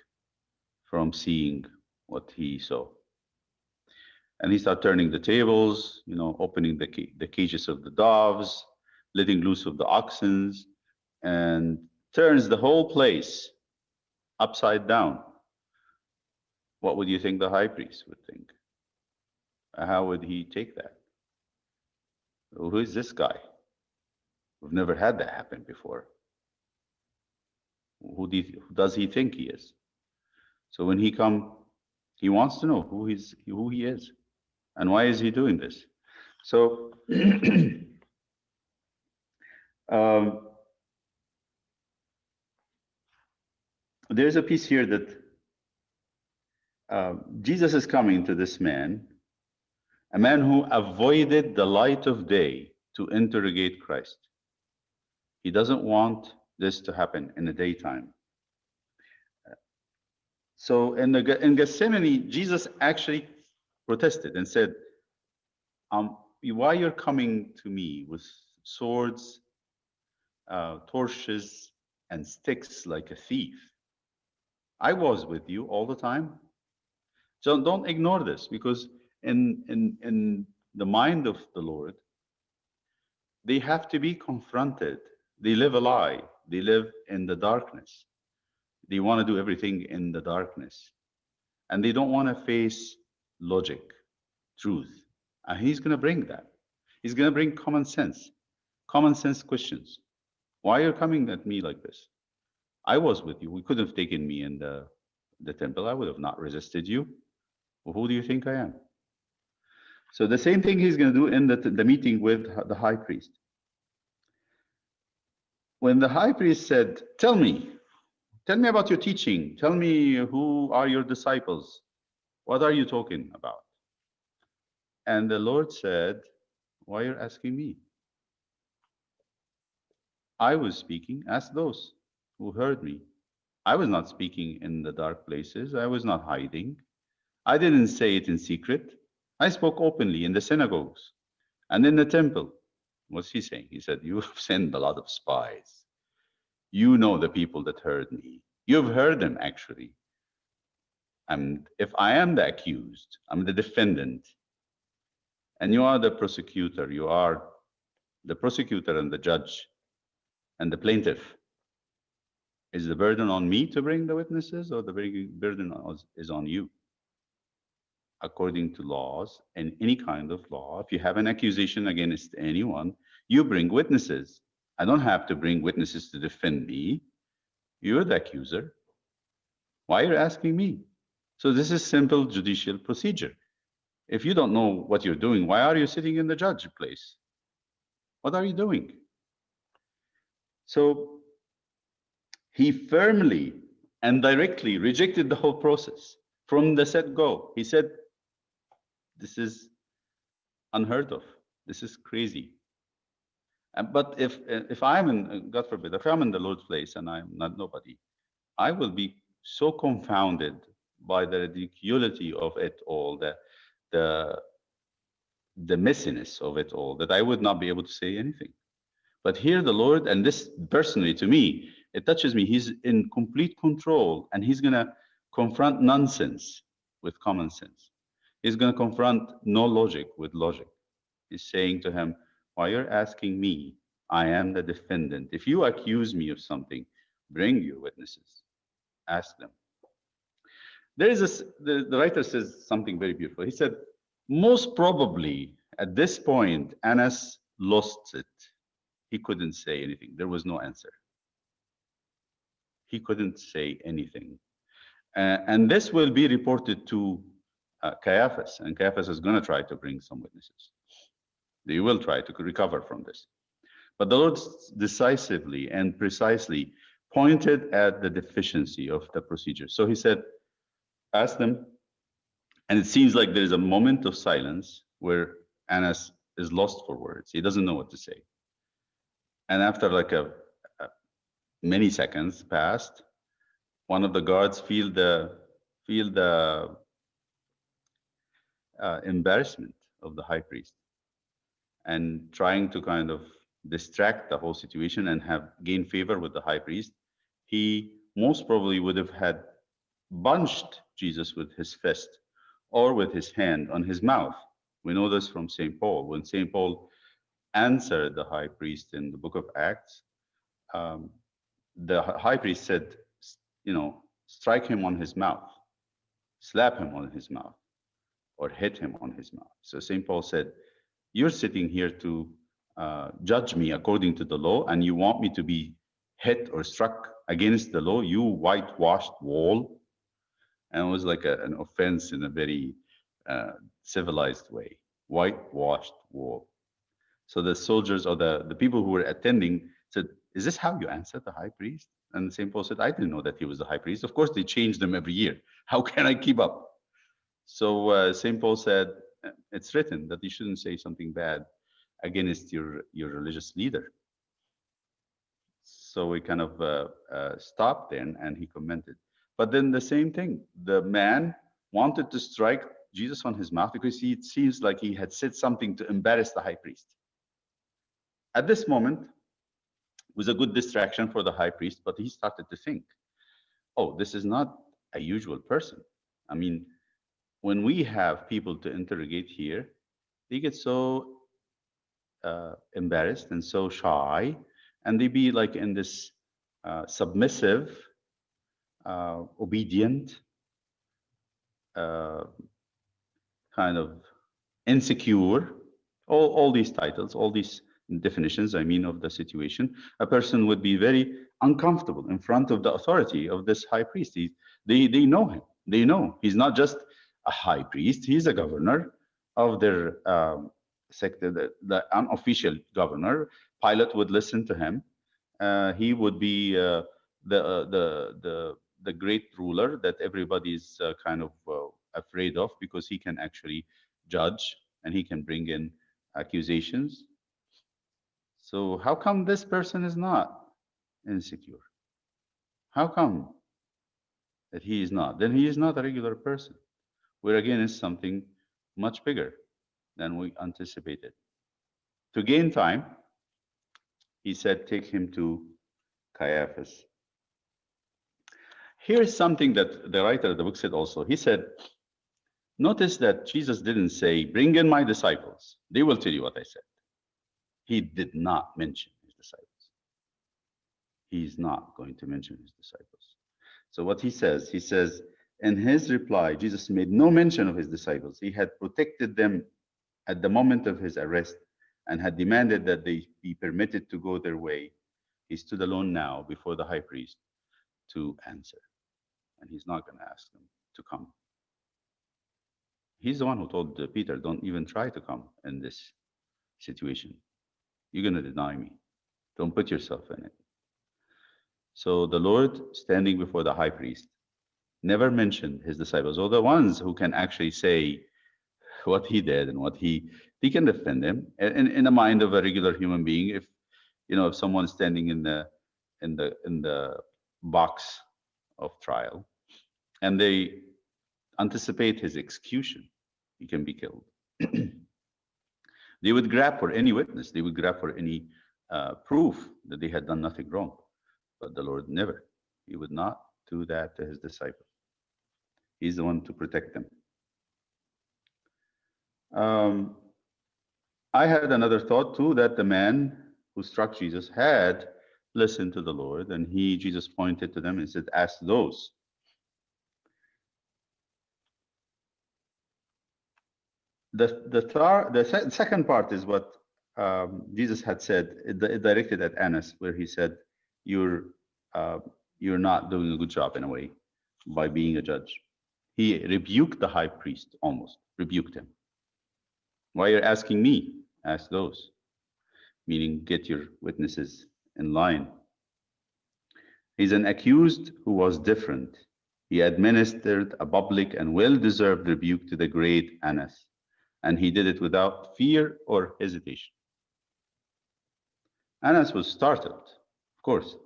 A: from seeing what he saw. And he starts turning the tables, opening the cages of the doves, letting loose of the oxen, and turns the whole place upside down. What would you think the high priest would think? How would he take that? Who is this guy? We've never had that happen before. Who does he think he is? So when he comes, he wants to know who he is. And why is he doing this? So there's a piece here that Jesus is coming to this man, a man who avoided the light of day to interrogate Christ. He doesn't want this to happen in the daytime. So in Gethsemane, Jesus actually protested and said, why you're coming to me with swords, torches, and sticks like a thief? I was with you all the time. So don't ignore this, because in the mind of the Lord, they have to be confronted. They live a lie. They live in the darkness. They want to do everything in the darkness. And they don't want to face logic, truth. And he's going to bring that. He's going to bring common sense questions. Why are you coming at me like this? I was with you. We could have taken me in the temple. I would have not resisted you. Well, who do you think I am? So the same thing he's going to do in the meeting with the high priest. When the high priest said, tell me about your teaching. Tell me, who are your disciples? What are you talking about? And the Lord said, why are you asking me? I was speaking, ask those who heard me. I was not speaking in the dark places. I was not hiding. I didn't say it in secret. I spoke openly in the synagogues and in the temple. What's he saying? He said, you have sent a lot of spies. You know the people that heard me. You've heard them, actually. And if I am the accused, I'm the defendant, and you are the prosecutor, you are the prosecutor and the judge and the plaintiff. Is the burden on me to bring the witnesses, or the burden is on you? According to laws and any kind of law, if you have an accusation against anyone, you bring witnesses. I don't have to bring witnesses to defend me. You're the accuser. Why are you asking me? So this is simple judicial procedure. If you don't know what you're doing, why are you sitting in the judge place? What are you doing? So he firmly and directly rejected the whole process from the set go. He said, this is unheard of. This is crazy. But if I'm in, God forbid, if I'm in the Lord's place and I'm not nobody, I will be so confounded by the ridiculity of it all, the the messiness of it all, that I would not be able to say anything. But here the Lord, and this personally to me, it touches me. He's in complete control, and he's gonna confront nonsense with common sense. He's gonna confront no logic with logic. He's saying to him, why you're asking me? I am the defendant. If you accuse me of something, bring your witnesses. Ask them. There is the writer says something very beautiful. He said, most probably at this point, Annas lost it. He couldn't say anything. There was no answer. He couldn't say anything. And this will be reported to Caiaphas, and Caiaphas is going to try to bring some witnesses. They will try to recover from this. But the Lord decisively and precisely pointed at the deficiency of the procedure. So he said, ask them, and it seems like there is a moment of silence where Annas is lost for words. He doesn't know what to say. And after like many seconds passed, one of the guards feel the embarrassment of the high priest, and trying to kind of distract the whole situation and gain favor with the high priest, he most probably would have had bunched Jesus with his fist or with his hand on his mouth. We know this from St. Paul. When St. Paul answered the high priest in the book of Acts, the high priest said, strike him on his mouth, slap him on his mouth, or hit him on his mouth. So St. Paul said, you're sitting here to judge me according to the law, and you want me to be hit or struck against the law, you whitewashed wall. And it was like an offense in a very civilized way, whitewashed wall. So the soldiers or the people who were attending said, is this how you answer the high priest? And St. Paul said, I didn't know that he was the high priest. Of course, they change them every year. How can I keep up? So St. Paul said, it's written that you shouldn't say something bad against your religious leader. So we kind of stopped then, and he commented. But then the same thing, the man wanted to strike Jesus on his mouth because it seems like he had said something to embarrass the high priest. At this moment, it was a good distraction for the high priest, but he started to think, oh, this is not a usual person. I mean, when we have people to interrogate here, they get so embarrassed and so shy, and they be like in this submissive, obedient, kind of insecure, all these titles, all these definitions, I mean, of the situation. A person would be very uncomfortable in front of the authority of this high priest. They know him. They know he's not just a high priest, he's a governor of their sect, the unofficial governor. Pilate would listen to him. He would be the great ruler that everybody's kind of afraid of, because he can actually judge and he can bring in accusations. So how come this person is not insecure? How come that he is not? Then he is not a regular person, where again is something much bigger than we anticipated. To gain time, he said, take him to Caiaphas. Here is something that the writer of the book said also. He said, notice that Jesus didn't say, bring in my disciples. They will tell you what I said. He did not mention his disciples. He's not going to mention his disciples. So what he says, in his reply, Jesus made no mention of his disciples. He had protected them at the moment of his arrest and had demanded that they be permitted to go their way. He stood alone now before the high priest to answer. And he's not going to ask them to come. He's the one who told Peter, don't even try to come in this situation. You're going to deny me. Don't put yourself in it. So the Lord, standing before the high priest, never mentioned his disciples, or the ones who can actually say what he did and what he can defend him in the mind of a regular human being. If if someone's standing in the box of trial and they anticipate his execution, he can be killed. They would grab for any witness. They would grab for any proof that they had done nothing wrong. But the Lord never. He would not do that to his disciples. He's the one to protect them. I had another thought too, that the man who struck Jesus had listened to the Lord, and Jesus pointed to them and said, ask those. The second part is what Jesus had said, it directed at Annas, where he said, you're not doing a good job in a way by being a judge. He rebuked the high priest, almost rebuked him. Why you're asking me? Ask those. Meaning, get your witnesses in line. He's an accused who was different. He administered a public and well-deserved rebuke to the great Annas, and he did it without fear or hesitation. Annas was startled, of course.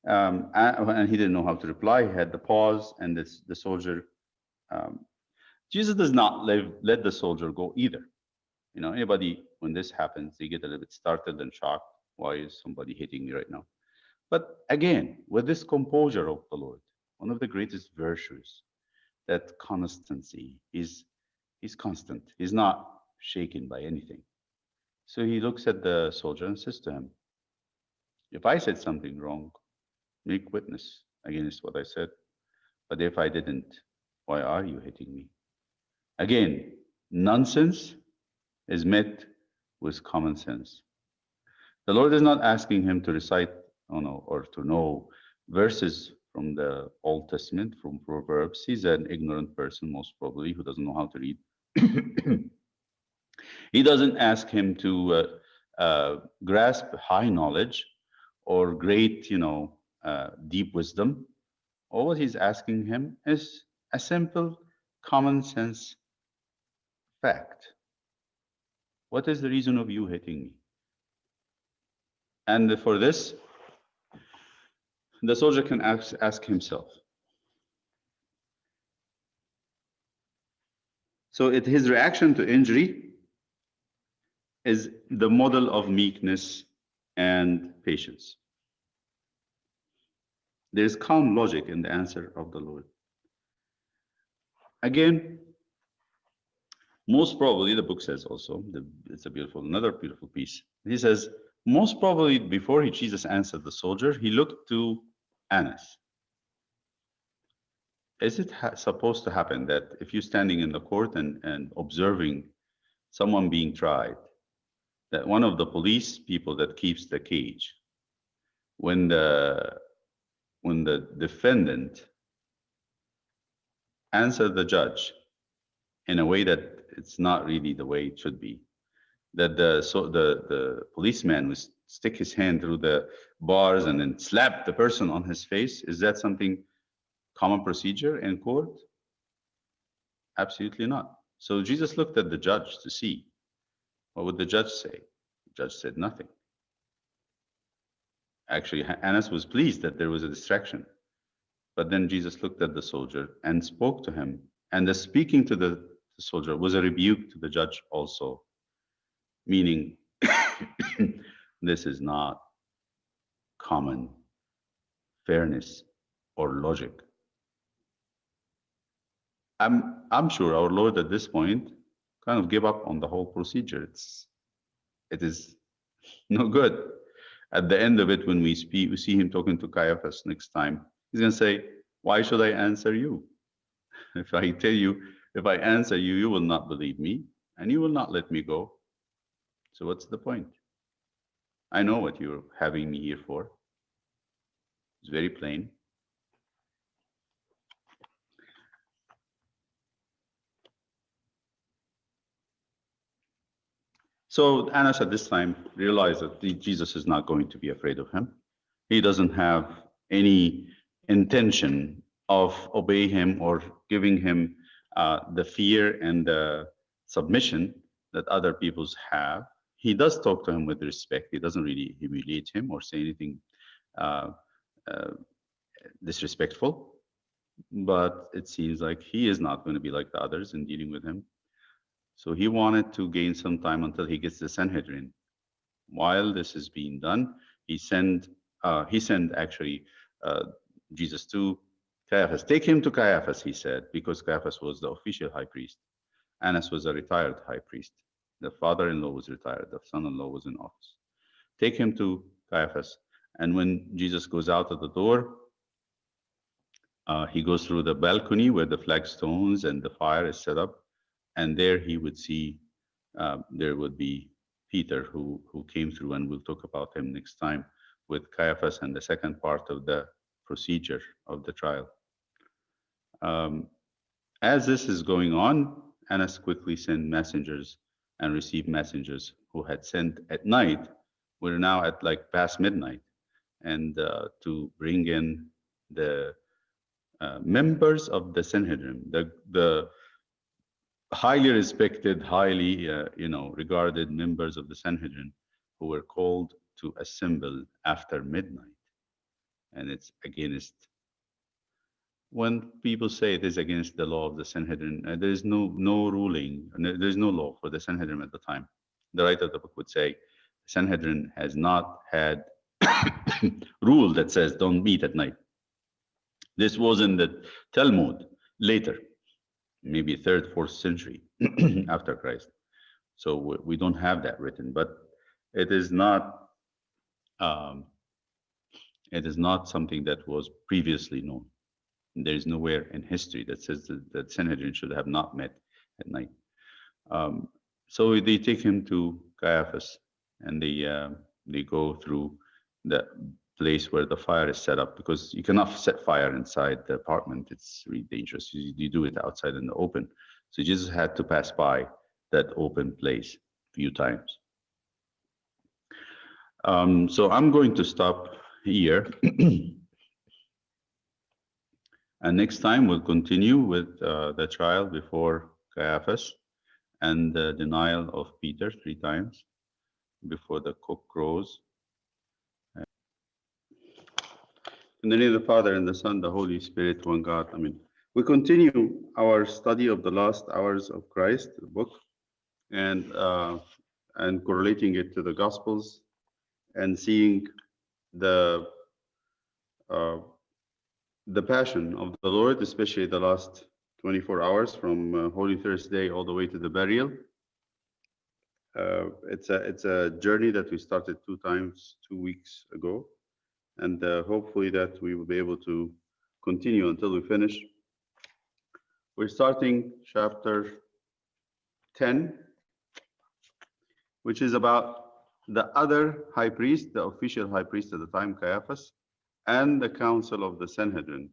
A: And he didn't know how to reply. He had the pause, and the soldier. Jesus does not let the soldier go either. Anybody, when this happens, they get a little bit startled and shocked. Why is somebody hitting me right now? But again, with this composure of the Lord, one of the greatest virtues, that constancy. He's constant. He's not shaken by anything. So he looks at the soldier and says to him, if I said something wrong, make witness against what I said. But if I didn't, why are you hitting me? Again, nonsense is met with common sense. The Lord is not asking him to recite or to know verses from the Old Testament, from Proverbs. He's an ignorant person, most probably, who doesn't know how to read. He doesn't ask him to grasp high knowledge or great, deep wisdom. All what he's asking him is a simple, common sense fact. What is the reason of you hitting me? And for this, the soldier can ask himself. So his reaction to injury is the model of meekness and patience. There is calm logic in the answer of the Lord. Again, most probably, the book says also, it's another beautiful piece. He says, most probably before Jesus answered the soldier, he looked to Annas. Is it supposed to happen that if you're standing in the court and observing someone being tried, that one of the police people that keeps the cage, when the defendant answered the judge in a way that it's not really the way it should be, that the policeman would stick his hand through the bars and then slap the person on his face? Is that something common procedure in court? Absolutely not. So Jesus looked at the judge to see, what would the judge say? The judge said nothing. Actually, Annas was pleased that there was a distraction. But then Jesus looked at the soldier and spoke to him. And the speaking to the soldier was a rebuke to the judge also, meaning this is not common fairness or logic. I'm sure our Lord at this point kind of gave up on the whole procedure. It is no good. At the end of it, when we see him talking to Caiaphas next time, he's going to say, why should I answer you? If I answer you, you will not believe me, and you will not let me go. So what's the point? I know what you're having me here for. It's very plain. So Annas at this time realized that Jesus is not going to be afraid of him. He doesn't have any intention of obeying him or giving him the fear and the submission that other peoples have. He does talk to him with respect. He doesn't really humiliate him or say anything uh, uh, disrespectful. But it seems like he is not going to be like the others in dealing with him. So he wanted to gain some time until he gets the Sanhedrin. While this is being done, he sent actually Jesus to Caiaphas. Take him to Caiaphas, he said, because Caiaphas was the official high priest. Annas was a retired high priest. The father-in-law was retired. The son-in-law was in office. Take him to Caiaphas. And when Jesus goes out of the door, he goes through the balcony where the flagstones and the fire is set up. And there he would see, there would be Peter who came through, and we'll talk about him next time, with Caiaphas and the second part of the procedure of the trial. As this is going on, Annas quickly sent messengers and received messengers who had sent at night. We're now at like past midnight, and to bring in the members of the Sanhedrin, the highly respected, highly regarded members of the Sanhedrin, who were called to assemble after midnight. And it's against, when people say it is against the law of the Sanhedrin, there is no ruling, there's no law for the Sanhedrin at the time. The writer of the book would say, Sanhedrin has not had rule that says don't meet at night. This was in the Talmud later, maybe 3rd, 4th century after Christ. So we don't have that written, but it is not something that was previously known. There is nowhere in history that says that Sanhedrin should have not met at night. So they take him to Caiaphas, and they go through the place where the fire is set up, because you cannot set fire inside the apartment. It's really dangerous. You do it outside in the open. So Jesus had to pass by that open place a few times. So I'm going to stop here. And next time we'll continue with the trial before Caiaphas and the denial of Peter 3 times before the cock crows. In the name of the Father, and the Son, the Holy Spirit, one God. Amen. We continue our study of the last hours of Christ, the book, and correlating it to the Gospels, and seeing the passion of the Lord, especially the last 24 hours from Holy Thursday all the way to the burial. It's a journey that we started 2 weeks ago. And hopefully that we will be able to continue until we finish. We're starting chapter 10, which is about the other high priest, the official high priest at the time, Caiaphas, and the council of the Sanhedrin.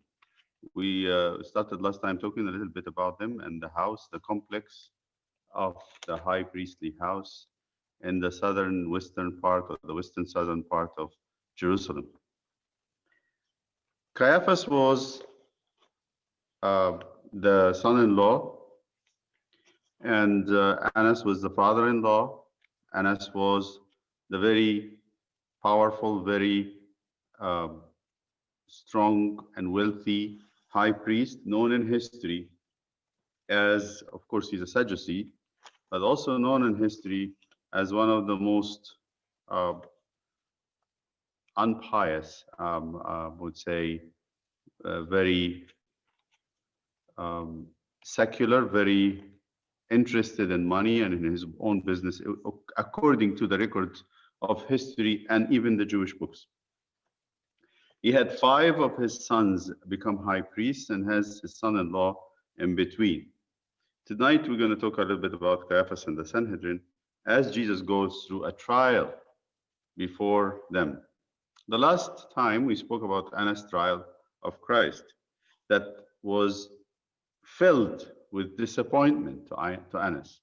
A: We started last time talking a little bit about them and the house, the complex of the high priestly house in the western part southern part of Jerusalem. Caiaphas was the son-in-law, and Annas was the father-in-law. Annas was the very powerful, very strong and wealthy high priest, known in history as, of course, he's a Sadducee, but also known in history as one of the most unpious, would say, very secular, very interested in money and in his own business, according to the records of history and even the Jewish books. He had 5 of his sons become high priests and has his son-in-law in between. Tonight, we're going to talk a little bit about Caiaphas and the Sanhedrin as Jesus goes through a trial before them. The last time we spoke about Annas' trial of Christ, that was filled with disappointment to Annas.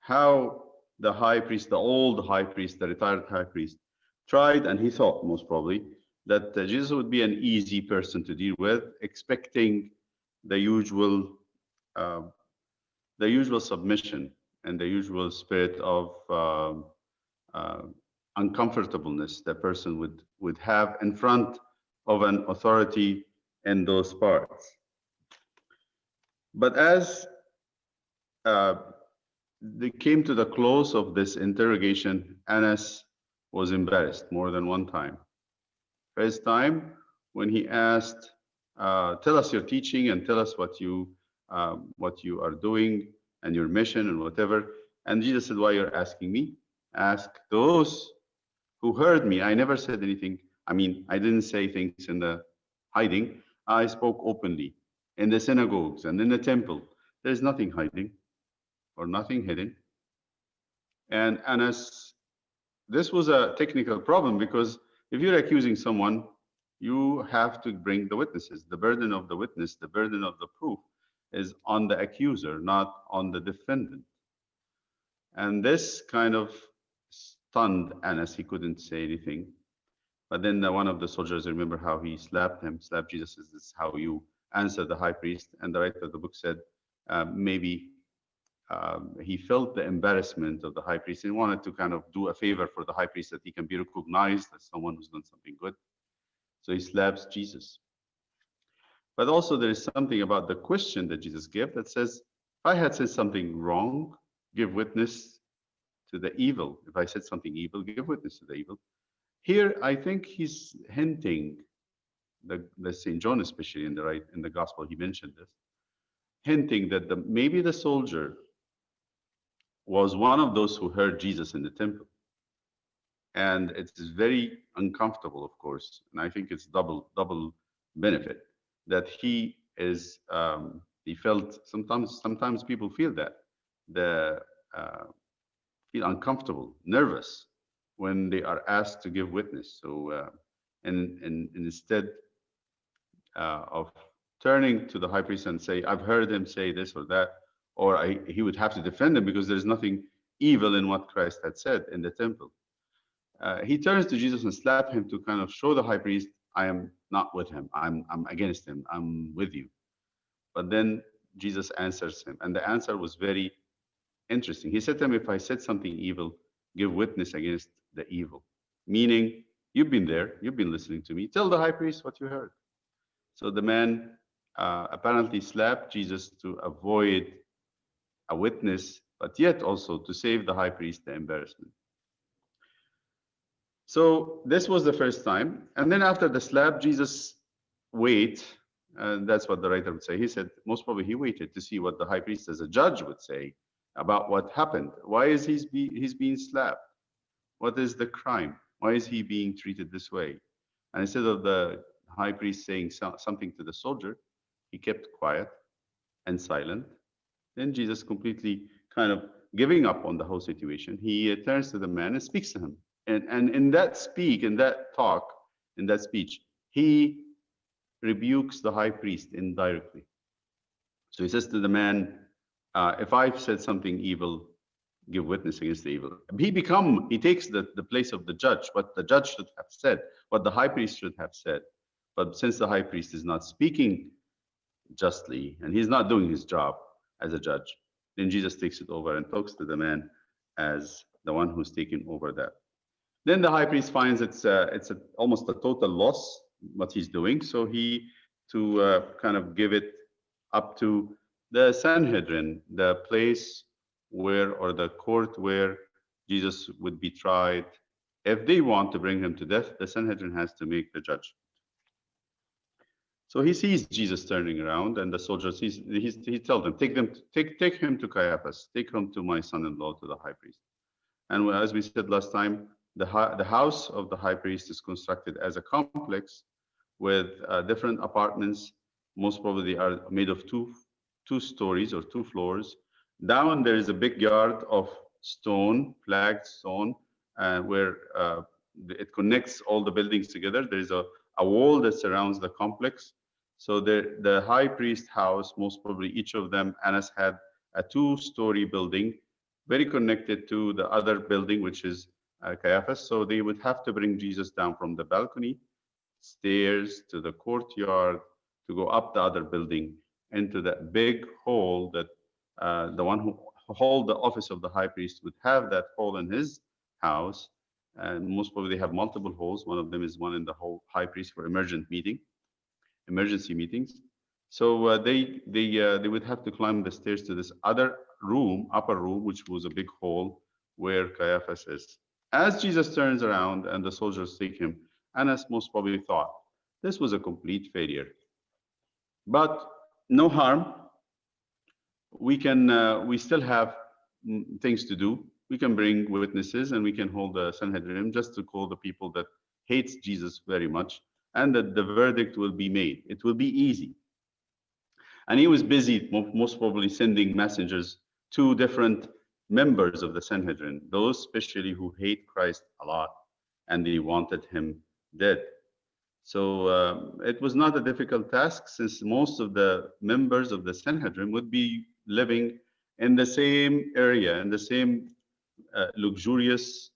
A: How the high priest, the old high priest, the retired high priest, tried, and he thought most probably that Jesus would be an easy person to deal with, expecting the usual the usual submission and the usual spirit of uncomfortableness that person would have in front of an authority in those parts. But as they came to the close of this interrogation, Annas was embarrassed more than one time. First time when he asked, tell us your teaching and tell us what you are doing and your mission and whatever. And Jesus said, why you're asking me? Ask those who heard me. I never said anything. I mean, I didn't say things in the hiding. I spoke openly in the synagogues and in the temple. There's nothing hiding or nothing hidden. And Annas, this was a technical problem, because if you're accusing someone, you have to bring the witnesses. The burden of the witness, the burden of the proof is on the accuser, not on the defendant. And this kind of stunned Annas. He couldn't say anything. But then one of the soldiers, remember how he slapped Jesus, says, this is how you answer the high priest. And the writer of the book said, maybe he felt the embarrassment of the high priest and wanted to kind of do a favor for the high priest, that he can be recognized as someone who's done something good. So he slaps Jesus. But also there is something about the question that Jesus gave that says, if I had said something wrong, give witness to the evil. If I said something evil, give witness to the evil. Here, I think he's hinting, the St. John, especially in the gospel, he mentioned this, hinting that maybe the soldier was one of those who heard Jesus in the temple. And it is very uncomfortable, of course. And I think it's double benefit that he is, he felt, sometimes people feel that, feel uncomfortable, nervous when they are asked to give witness. So, and instead of turning to the high priest and say, I've heard him say this or that, or he would have to defend him because there's nothing evil in what Christ had said in the temple. He turns to Jesus and slaps him to kind of show the high priest, I am not with him. I'm against him. I'm with you. But then Jesus answers him. And the answer was very interesting. He said to him, if I said something evil, give witness against the evil. Meaning, you've been there. You've been listening to me. Tell the high priest what you heard. So the man apparently slapped Jesus to avoid a witness, but yet also to save the high priest the embarrassment. So this was the first time. And then after the slap, Jesus waited. That's what the writer would say. He said, most probably he waited to see what the high priest as a judge would say about what happened. Why is he's being slapped? What is the crime? Why is he being treated this way? And instead of the high priest saying something to the soldier, he kept quiet and silent. Then Jesus, completely kind of giving up on the whole situation, he turns to the man and speaks to him. And in that speech, he rebukes the high priest indirectly. So he says to the man, if I've said something evil, give witness against the evil. He takes the place of the judge, what the judge should have said, what the high priest should have said. But since the high priest is not speaking justly, and he's not doing his job as a judge, then Jesus takes it over and talks to the man as the one who's taken over that. Then the high priest finds it's almost a total loss what he's doing, so to kind of give it up to the Sanhedrin, the place where, or the court where Jesus would be tried. If they want to bring him to death, the Sanhedrin has to make the judgment. So he sees Jesus turning around, and the soldiers, he tells them, take him to Caiaphas, take him to my son-in-law, to the high priest. And as we said last time, the house of the high priest is constructed as a complex with different apartments. Most probably are made of two stories or 2 floors. Down there is a big yard of stone, flagged stone, where it connects all the buildings together. There is a wall that surrounds the complex. So the high priest house, most probably each of them, Annas had a 2-story building, very connected to the other building, which is Caiaphas. So they would have to bring Jesus down from the balcony, stairs to the courtyard, to go up the other building into that big hall that the one who hold the office of the high priest would have that hall in his house, and most probably they have multiple halls. One of them is one in the whole high priest for emergency meetings. So they would have to climb the stairs to this other room, upper room, which was a big hall where Caiaphas is. As Jesus turns around and the soldiers take him, Annas most probably thought this was a complete failure. But no harm. We still have things to do. We can bring witnesses and we can hold the Sanhedrin just to call the people that hates Jesus very much, and that the verdict will be made. It will be easy. And he was busy, most probably sending messengers to different members of the Sanhedrin, those especially who hate Christ a lot, and they wanted him dead. So it was not a difficult task, since most of the members of the Sanhedrin would be living in the same area, in the same luxurious,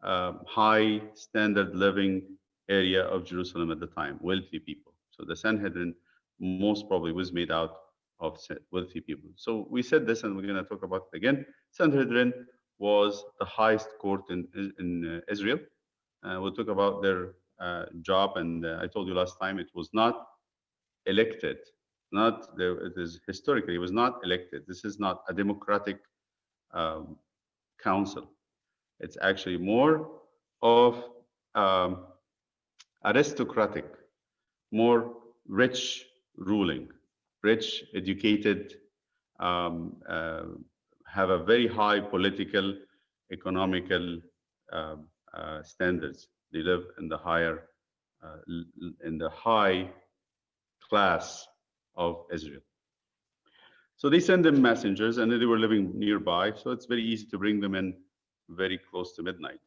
A: high standard living area of Jerusalem at the time, wealthy people. So the Sanhedrin most probably was made out of wealthy people. So we said this, and we're going to talk about it again. Sanhedrin was the highest court in Israel. We'll talk about their job, and I told you last time it was not elected. It is historically, it was not elected. This is not a democratic council. It's actually more of aristocratic, more rich ruling, rich, educated, have a very high political, economical standards. They live in the high class of Israel. So they send them messengers, and they were living nearby, so it's very easy to bring them in very close to midnight.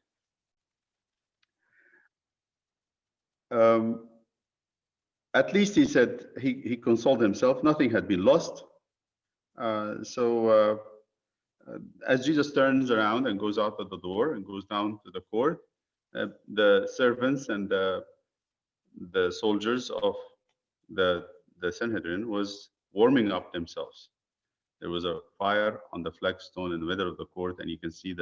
A: At least he said, he consoled himself, nothing had been lost. So as Jesus turns around and goes out of the door and goes down to the court, the servants and the soldiers of the Sanhedrin was warming up themselves. There was a fire on the flagstone in the middle of the court, and you can see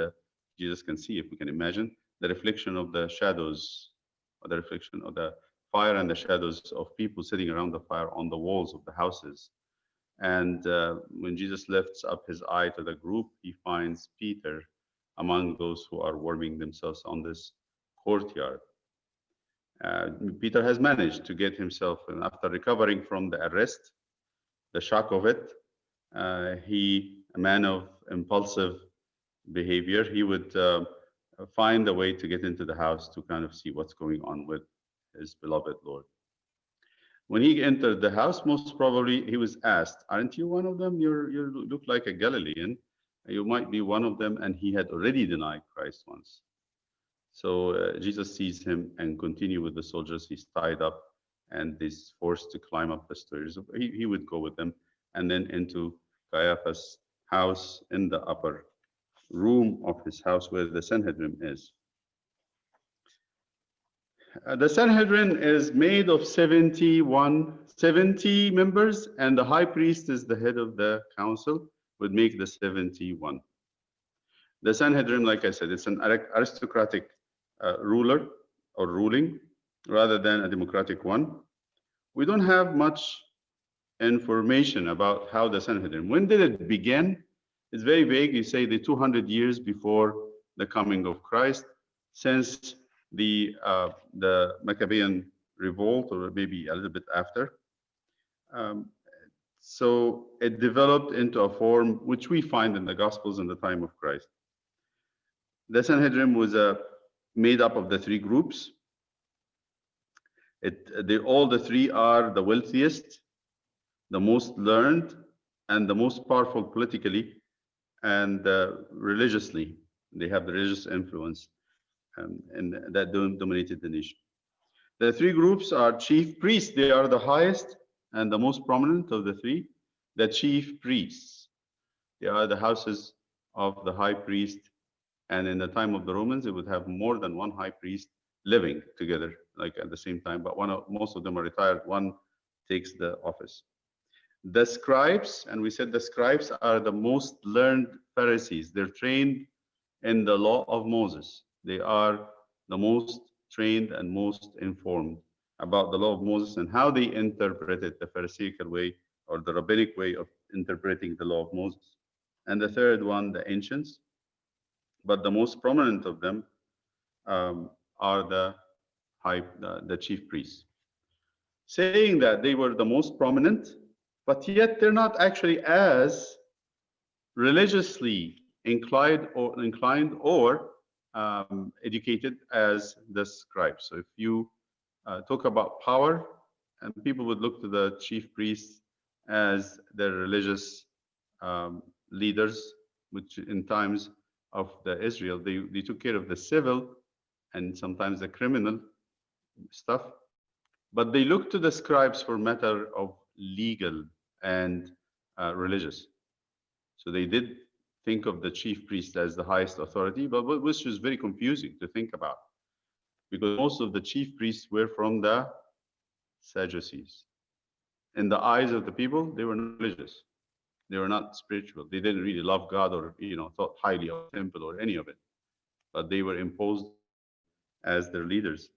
A: Jesus can see, if we can imagine, the reflection of the shadows, or the reflection of the fire and the shadows of people sitting around the fire on the walls of the houses. And when Jesus lifts up his eye to the group, he finds Peter among those who are warming themselves on this courtyard. Peter has managed to get himself, and after recovering from the arrest, the shock of it, a man of impulsive behavior, he would find a way to get into the house to kind of see what's going on with his beloved Lord. When he entered the house, most probably he was asked, "Aren't you one of them? You look like a Galilean. You might be one of them." And he had already denied Christ once. So Jesus sees him and continue with the soldiers. He's tied up and is forced to climb up the stairs. He would go with them, and then into Caiaphas' house in the upper room of his house where the Sanhedrin is. The Sanhedrin is made of 70 members, and the high priest is the head of the council, would make the 71. The Sanhedrin, like I said, it's an aristocratic ruler or ruling rather than a democratic one. We don't have much information about how the Sanhedrin, when did it begin? It's very vague. You say the 200 years before the coming of Christ, since the Maccabean revolt, or maybe a little bit after. So it developed into a form which we find in the Gospels in the time of Christ. The Sanhedrin was made up of the three groups. All the three are the wealthiest, the most learned, and the most powerful politically and religiously. They have the religious influence. And that dominated the nation. The three groups are chief priests. They are the highest and the most prominent of the three. The chief priests. They are the houses of the high priest. And in the time of the Romans, it would have more than one high priest living together, like at the same time. But most of them are retired. One takes the office. The scribes, and we said the scribes are the most learned Pharisees. They're trained in the law of Moses. They are the most trained and most informed about the law of Moses and how they interpreted the Pharisaical way or the rabbinic way of interpreting the law of Moses. And the third one, the ancients. But the most prominent of them are the chief priests, saying that they were the most prominent, but yet they're not actually as religiously inclined or educated as the scribes. So if you talk about power, and people would look to the chief priests as their religious leaders, which in times of the Israel, they took care of the civil and sometimes the criminal stuff, but they looked to the scribes for matter of legal and religious. So they did think of the chief priest as the highest authority, but which was very confusing to think about, because most of the chief priests were from the Sadducees. In the eyes of the people, they were not religious. They were not spiritual. They didn't really love God or thought highly of the temple or any of it. But they were imposed as their leaders.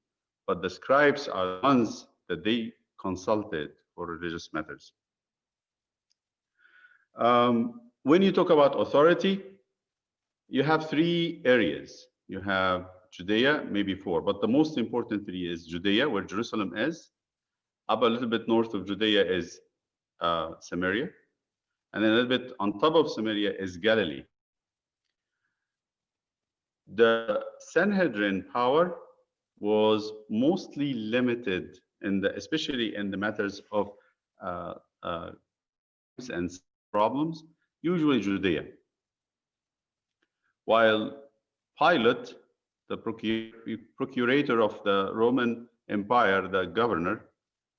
A: But the scribes are the ones that they consulted for religious matters. When you talk about authority, you have three areas. You have Judea, maybe four, but the most important three is Judea, where Jerusalem is. Up a little bit north of Judea is Samaria. And then a little bit on top of Samaria is Galilee. The Sanhedrin power was mostly limited, especially in the matters of and problems, usually Judea. While Pilate, the procurator of the Roman Empire, the governor,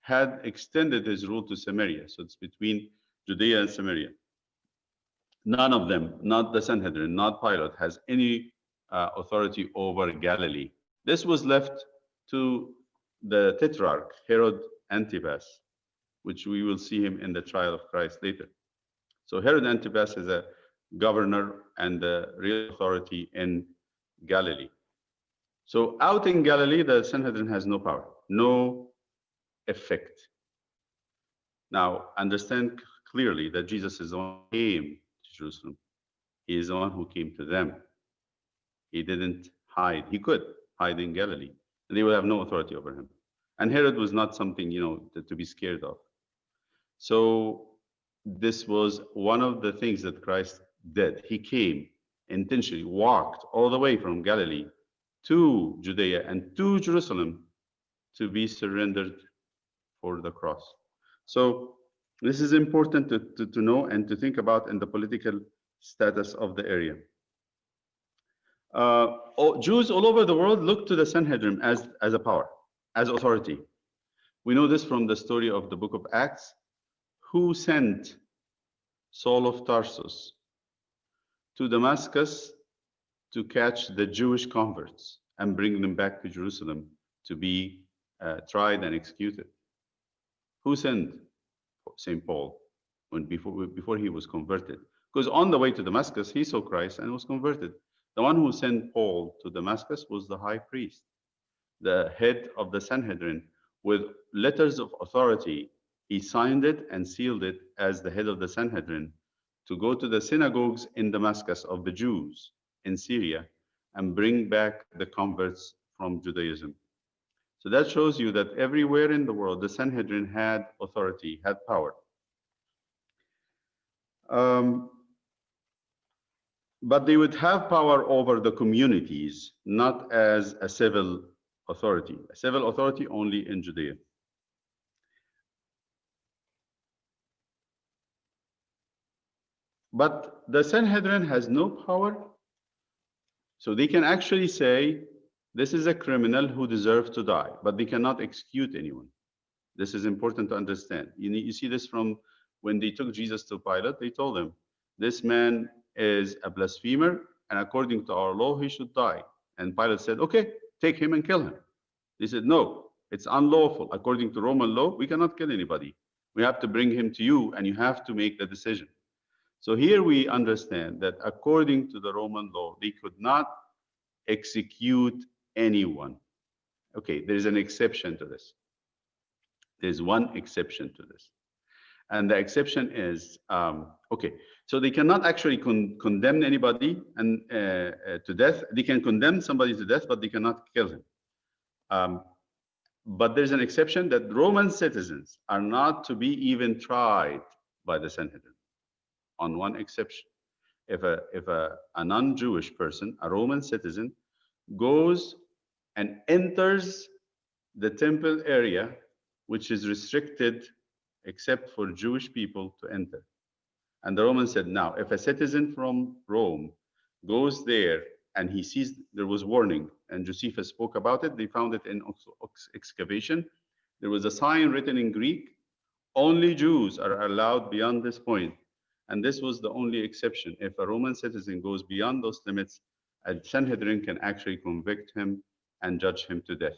A: had extended his rule to Samaria. So it's between Judea and Samaria. None of them, not the Sanhedrin, not Pilate, has any authority over Galilee. This was left to the Tetrarch, Herod Antipas, which we will see him in the trial of Christ later. So Herod Antipas is a governor and the real authority in Galilee. So out in Galilee, the Sanhedrin has no power, no effect. Now, understand clearly that Jesus is the one who came to Jerusalem. He is the one who came to them. He didn't hide. He could hide in Galilee, and they would have no authority over him. And Herod was not something, to be scared of. So this was one of the things that Christ did. He came intentionally, walked all the way from Galilee to Judea and to Jerusalem to be surrendered for the cross. So this is important to know and to think about in the political status of the area. Jews all over the world look to the Sanhedrin as a power, as authority. We know this from the story of the book of Acts. Who sent Saul of Tarsus to Damascus to catch the Jewish converts and bring them back to Jerusalem to be tried and executed? Who sent St. Paul before he was converted? Because on the way to Damascus, he saw Christ and was converted. The one who sent Paul to Damascus was the high priest, the head of the Sanhedrin, with letters of authority. He signed it and sealed it as the head of the Sanhedrin to go to the synagogues in Damascus of the Jews in Syria and bring back the converts from Judaism. So that shows you that everywhere in the world, the Sanhedrin had authority, had power. But they would have power over the communities, not as a civil authority. A civil authority only in Judea. But the Sanhedrin has no power, so they can actually say, this is a criminal who deserves to die, but they cannot execute anyone. This is important to understand. You see this from when they took Jesus to Pilate. They told him, this man is a blasphemer, and according to our law, he should die. And Pilate said, okay, take him and kill him. They said, no, it's unlawful. According to Roman law, we cannot kill anybody. We have to bring him to you, and you have to make the decision. So here we understand that according to the Roman law, they could not execute anyone. Okay, there's an exception to this. There's one exception to this. And the exception is, okay, so they cannot actually condemn anybody and to death. They can condemn somebody to death, but they cannot kill him. But there's an exception that Roman citizens are not to be even tried by the Sanhedrin. On one exception, if a non-Jewish person, a Roman citizen, goes and enters the temple area, which is restricted except for Jewish people to enter. And the Romans said, now, if a citizen from Rome goes there and he sees there was warning, and Josephus spoke about it, they found it in excavation. There was a sign written in Greek, only Jews are allowed beyond this point. And this was the only exception. If a Roman citizen goes beyond those limits, a Sanhedrin can actually convict him and judge him to death.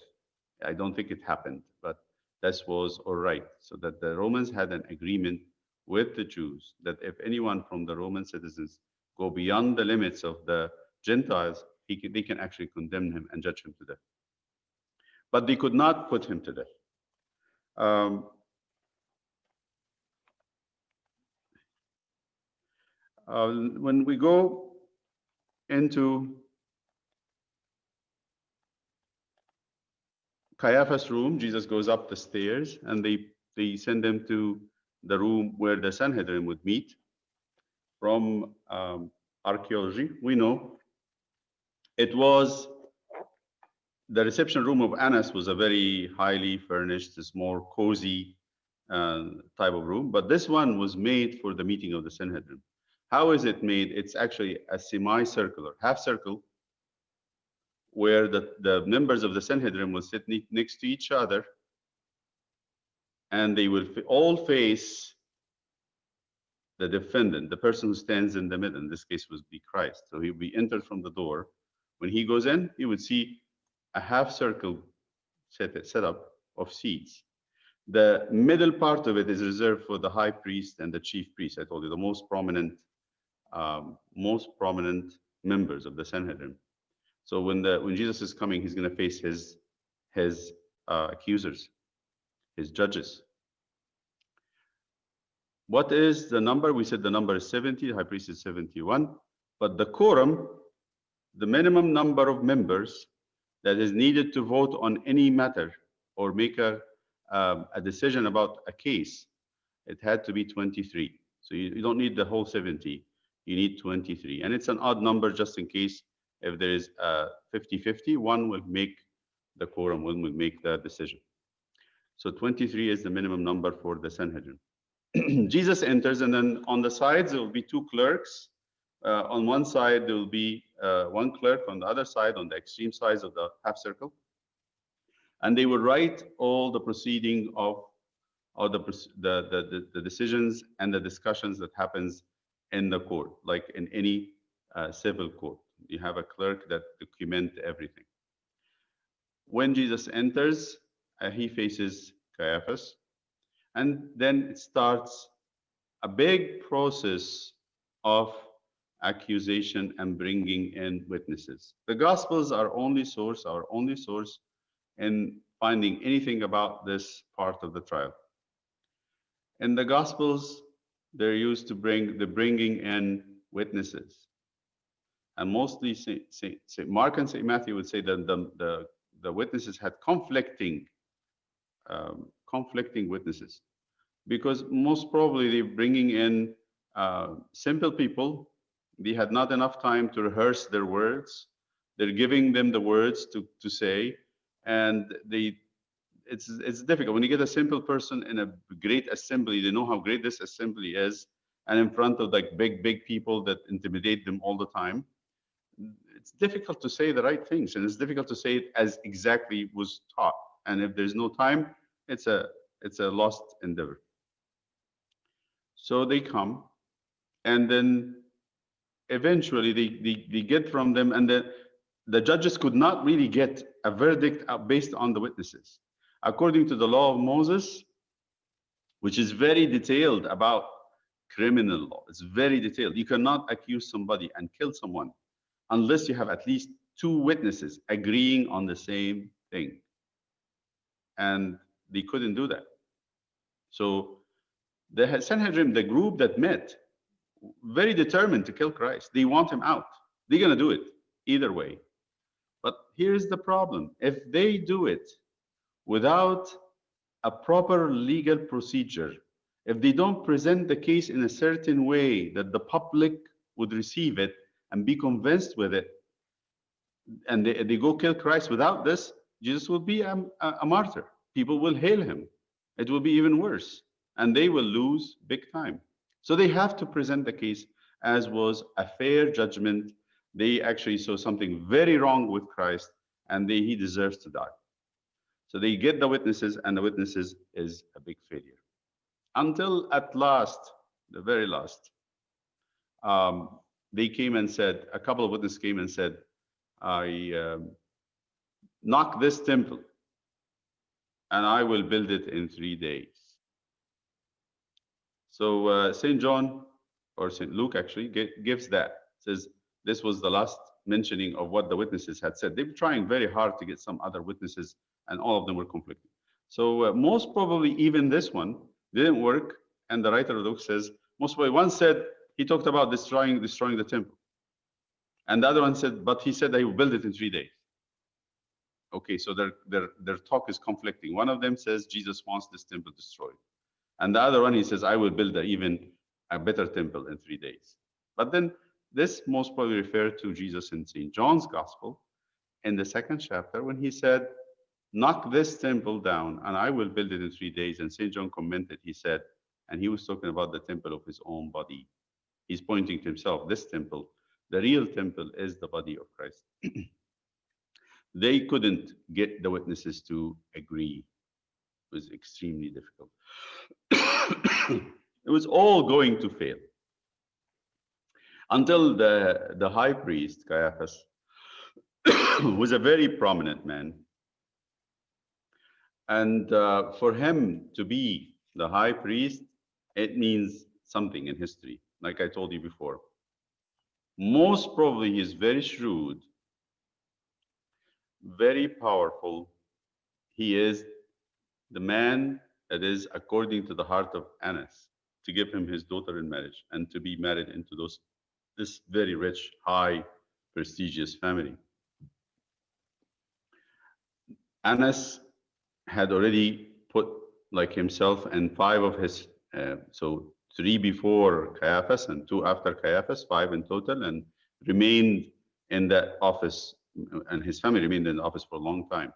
A: I don't think it happened, but this was all right. So that the Romans had an agreement with the Jews that if anyone from the Roman citizens go beyond the limits of the Gentiles, they can actually condemn him and judge him to death. But they could not put him to death. When we go into Caiaphas' room, Jesus goes up the stairs, and they send him to the room where the Sanhedrin would meet. From archaeology, we know it was the reception room of Annas was a very highly furnished, this more cozy type of room, but this one was made for the meeting of the Sanhedrin. How is it made? It's actually a semicircular, half circle, where the members of the Sanhedrin will sit next to each other, and they will all face the defendant, the person who stands in the middle. In this case, would be Christ. So he would be entered from the door. When he goes in, he would see a half circle setup of seats. The middle part of it is reserved for the high priest and the chief priest. I told you the most prominent members of the Sanhedrin. So when Jesus is coming, he's going to face his accusers, his judges. What is the number? We said the number is 70. The high priest is 71. But the quorum, the minimum number of members that is needed to vote on any matter or make a decision about a case, it had to be 23. So you don't need the whole 70. You need 23. And it's an odd number just in case if there is 50-50, one will make the quorum, one will make the decision. So 23 is the minimum number for the Sanhedrin. Jesus enters, and then on the sides, there will be two clerks. On one side, there will be one clerk. On the other side, on the extreme sides of the half circle. And they will write all the proceeding of the decisions and the discussions that happens in the court, like in any civil court. You have a clerk that documents everything. When Jesus enters, he faces Caiaphas. And then it starts a big process of accusation and bringing in witnesses. The Gospels are our only source in finding anything about this part of the trial. In the Gospels, they're used to bringing in witnesses. And mostly St. Mark and St. Matthew would say that the witnesses had conflicting witnesses, because most probably they're bringing in simple people. They had not enough time to rehearse their words. They're giving them the words to say, and it's difficult. When you get a simple person in a great assembly, they know how great this assembly is, and in front of like big people that intimidate them all the time, it's difficult to say the right things, and it's difficult to say it as exactly was taught. And if there's no time, it's a lost endeavor. So they come, and then eventually they get from them, and the judges could not really get a verdict based on the witnesses. According to the law of Moses, which is very detailed about criminal law. It's very detailed. You cannot accuse somebody and kill someone unless you have at least 2 witnesses agreeing on the same thing. And they couldn't do that. So the Sanhedrin, the group that met, very determined to kill Christ. They want him out. They're going to do it either way. But here's the problem. If they do it without a proper legal procedure, if they don't present the case in a certain way that the public would receive it and be convinced with it, and they go kill Christ without this, Jesus will be a martyr. People will hail him. It will be even worse, and they will lose big time. So they have to present the case as was a fair judgment. They actually saw something very wrong with Christ, and he deserves to die. So they get the witnesses, and the witnesses is a big failure. Until at last, the very last, they came and said, a couple of witnesses came and said, I knock this temple, and I will build it in 3 days. So St. John, or St. Luke actually, gives that. Says this was the last mentioning of what the witnesses had said. They were trying very hard to get some other witnesses, and all of them were conflicting. So most probably even this one didn't work. And the writer of the book says, most probably one said, he talked about destroying the temple. And the other one said, but he said that he will build it in 3 days. Okay, so their talk is conflicting. One of them says Jesus wants this temple destroyed. And the other one, he says, I will build even a better temple in 3 days. But then this most probably referred to Jesus in St. John's Gospel in the 2nd chapter when he said, knock this temple down and I will build it in 3 days. And St. John commented, he said, and he was talking about the temple of his own body. He's pointing to himself, this temple, the real temple is the body of Christ. They couldn't get the witnesses to agree. It was extremely difficult. It was all going to fail. Until the high priest, Caiaphas, was a very prominent man. And for him to be the high priest, it means something in history, like I told you before. Most probably he is very shrewd, very powerful. He is the man that is according to the heart of Annas, to give him his daughter in marriage and to be married into this very rich, high, prestigious family. Annas had already put like himself and 5 of his, so 3 before Caiaphas and 2 after Caiaphas, 5 in total, and remained in that office, and his family remained in the office for a long time.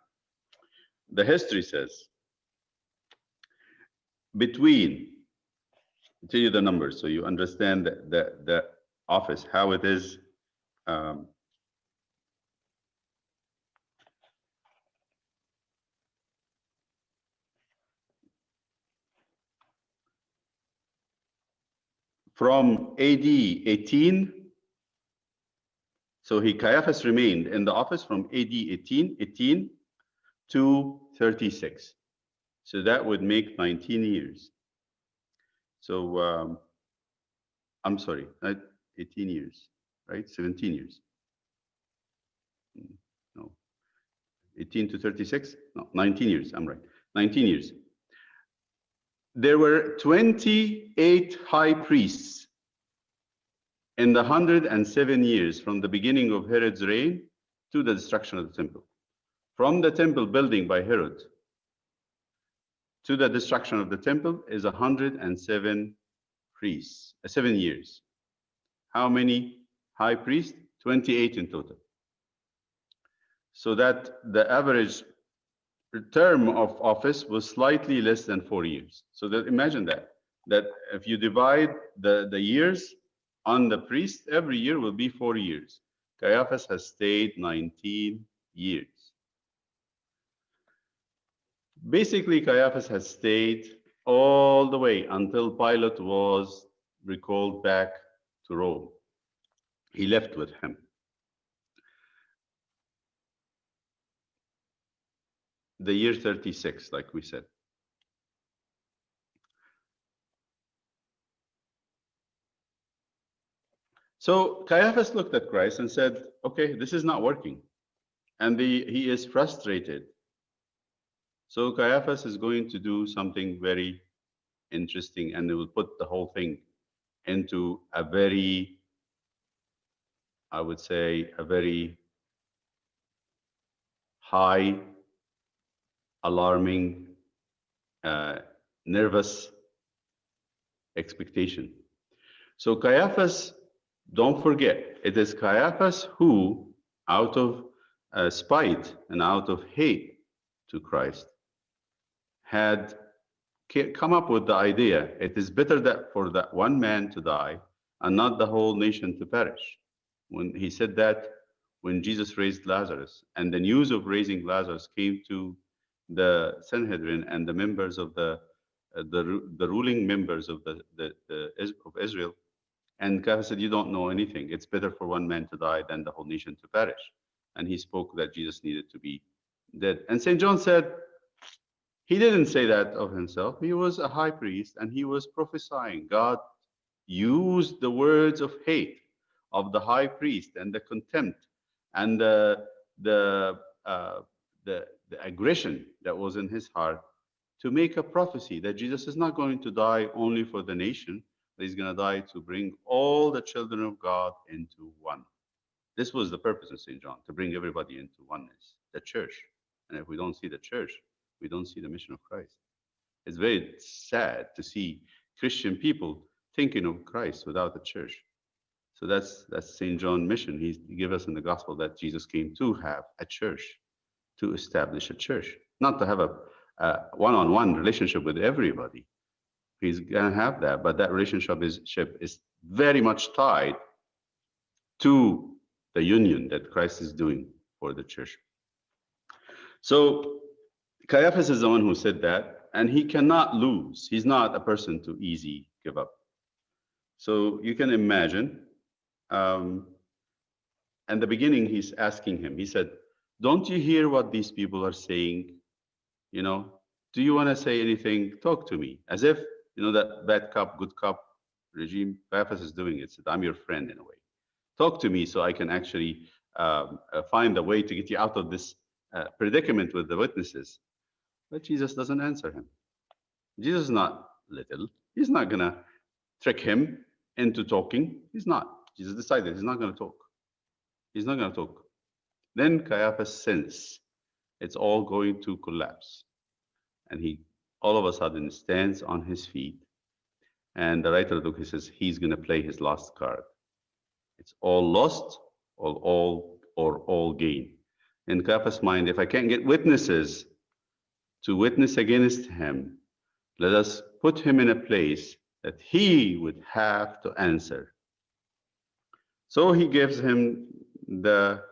A: The history says, I'll tell you the numbers so you understand the office, how it is. From AD 18, so Caiaphas remained in the office from AD 18 to 36. So that would make 19 years. So I'm sorry, not 18 years, right? 17 years. No, 18 to 36? No, 19 years, I'm right. 19 years. There were 28 high priests in the 107 years from the beginning of Herod's reign to the destruction of the temple. From the temple building by Herod to the destruction of the temple is 107 priests, 7 years. How many high priests? 28 in total. So that the average term of office was slightly less than 4 years. So that imagine that if you divide the years on the priest, every year will be 4 years. Caiaphas has stayed 19 years. Basically, Caiaphas has stayed all the way until Pilate was recalled back to Rome. He left with him. The year 36, like we said. So Caiaphas looked at Christ and said, okay, this is not working. And he is frustrated. So Caiaphas is going to do something very interesting, and it will put the whole thing into a very, I would say, a very high, alarming, nervous expectation. So Caiaphas, don't forget, it is Caiaphas who, out of spite and out of hate to Christ, had come up with the idea, it is better that for that one man to die and not the whole nation to perish. When he said that, when Jesus raised Lazarus, and the news of raising Lazarus came to the Sanhedrin and the members of the ruling members of of Israel, and Caiaphas said, "You don't know anything. It's better for one man to die than the whole nation to perish." And he spoke that Jesus needed to be dead. And St. John said, he didn't say that of himself. He was a high priest and he was prophesying. God used the words of hate of the high priest and the contempt and the aggression that was in his heart to make a prophecy that Jesus is not going to die only for the nation, but he's going to die to bring all the children of God into one. This was the purpose of St. John, to bring everybody into oneness, the church. And if we don't see the church, we don't see the mission of Christ. It's very sad to see Christian people thinking of Christ without the church. So that's St. John's mission. He gives us in the gospel that Jesus came to have a church, to establish a church, not to have a one-on-one relationship with everybody. He's going to have that, but that relationship is very much tied to the union that Christ is doing for the church. So Caiaphas is the one who said that, and he cannot lose. He's not a person to easy give up. So you can imagine, in the beginning, he's asking him, he said, "Don't you hear what these people are saying? You know, do you want to say anything? Talk to me." As if, that bad cop, good cop regime, Caiaphas is doing it. Said, "I'm your friend in a way. Talk to me so I can actually find a way to get you out of this predicament with the witnesses." But Jesus doesn't answer him. Jesus is not little. He's not going to trick him into talking. He's not. Jesus decided he's not going to talk. He's not going to talk. Then Caiaphas senses it's all going to collapse. And he all of a sudden stands on his feet. And the writer of the book, he says, he's going to play his last card. It's all lost or all gain. In Caiaphas' mind, if I can't get witnesses to witness against him, let us put him in a place that he would have to answer. So he gives him the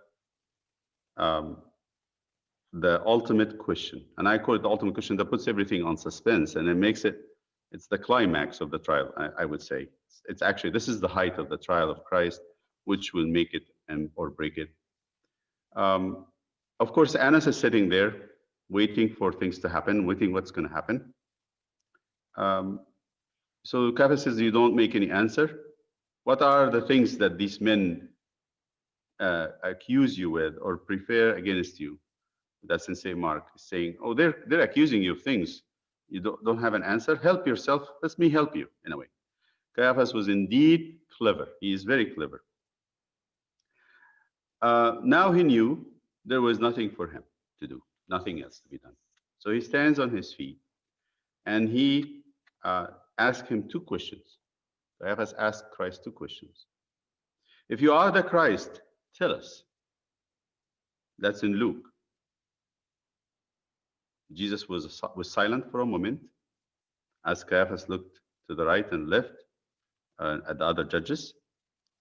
A: ultimate question. And I call it the ultimate question that puts everything on suspense, and it makes it's the climax of the trial, I would say. It's actually, this is the height of the trial of Christ, which will make it or break it. Of course, Annas is sitting there, waiting for things to happen, waiting what's going to happen. So Caiaphas says, "You don't make any answer. What are the things that these men accuse you with or prefer against you?" That's in St. Mark, saying, "Oh, they're accusing you of things. You don't have an answer. Help yourself. Let me help you," in a way. Caiaphas was indeed clever. He is very clever. Now he knew there was nothing for him to do, nothing else to be done. So he stands on his feet and he asked him two questions. Caiaphas asked Christ two questions. "If you are the Christ, tell us." That's in Luke. Jesus was silent for a moment as Caiaphas looked to the right and left at the other judges,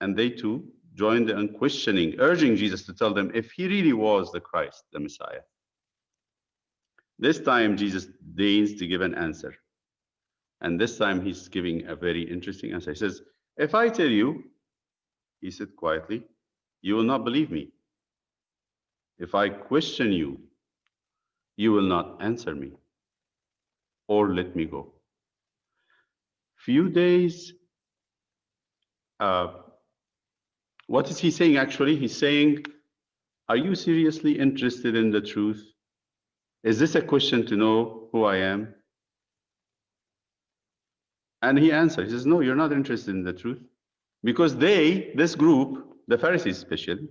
A: and they too joined in questioning, urging Jesus to tell them if he really was the Christ, the Messiah. This time Jesus deigns to give an answer. And this time he's giving a very interesting answer. He says, "If I tell you," he said quietly, "you will not believe me. If I question you, you will not answer me or let me go." Few days What is he saying actually? He's saying, are you seriously interested in the truth? Is this a question to know who I am? And he answered, he says, no, you're not interested in the truth. Because this group, the Pharisees especially,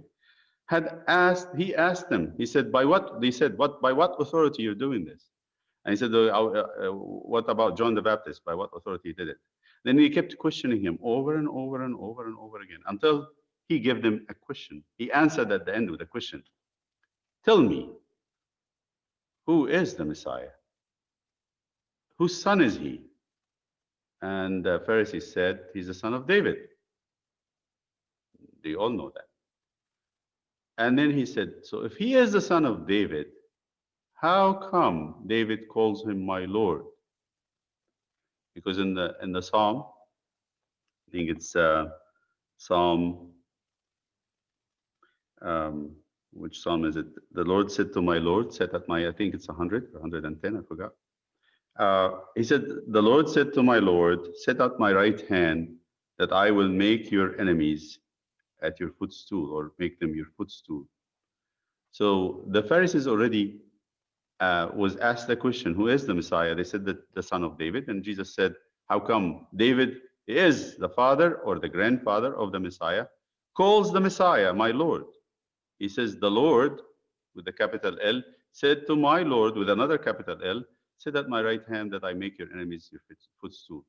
A: he asked them, he said, by what? They said, by what authority you're doing this? And he said, what about John the Baptist? By what authority he did it? Then he kept questioning him over and over and over and over again until he gave them a question. He answered at the end with a question. Tell me, who is the Messiah? Whose son is he? And the Pharisees said, he's the son of David. They all know that. And then he said, so if he is the son of David, how come David calls him my Lord? Because in the Psalm, I think it's Psalm, which Psalm is it? The Lord said to my Lord, sat at my, I think it's 100 or 110, I forgot. He said, the Lord said to my Lord, sit at my right hand, that I will make your enemies at your footstool, or make them your footstool. So the Pharisees already was asked the question, who is the Messiah? They said that the son of David. And Jesus said, how come David is the father or the grandfather of the Messiah, calls the Messiah my Lord? He says, the Lord, with the capital L, said to my Lord, with another capital L, sit at my right hand that I make your enemies your footstool.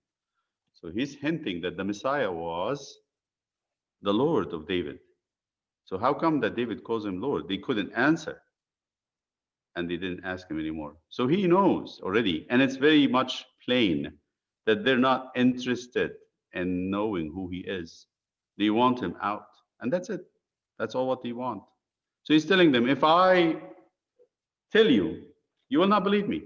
A: So he's hinting that the Messiah was the Lord of David. So how come that David calls him Lord? They couldn't answer. And they didn't ask him anymore. So he knows already. And it's very much plain that they're not interested in knowing who he is. They want him out. And that's it. That's all what they want. So he's telling them, if I tell you, you will not believe me.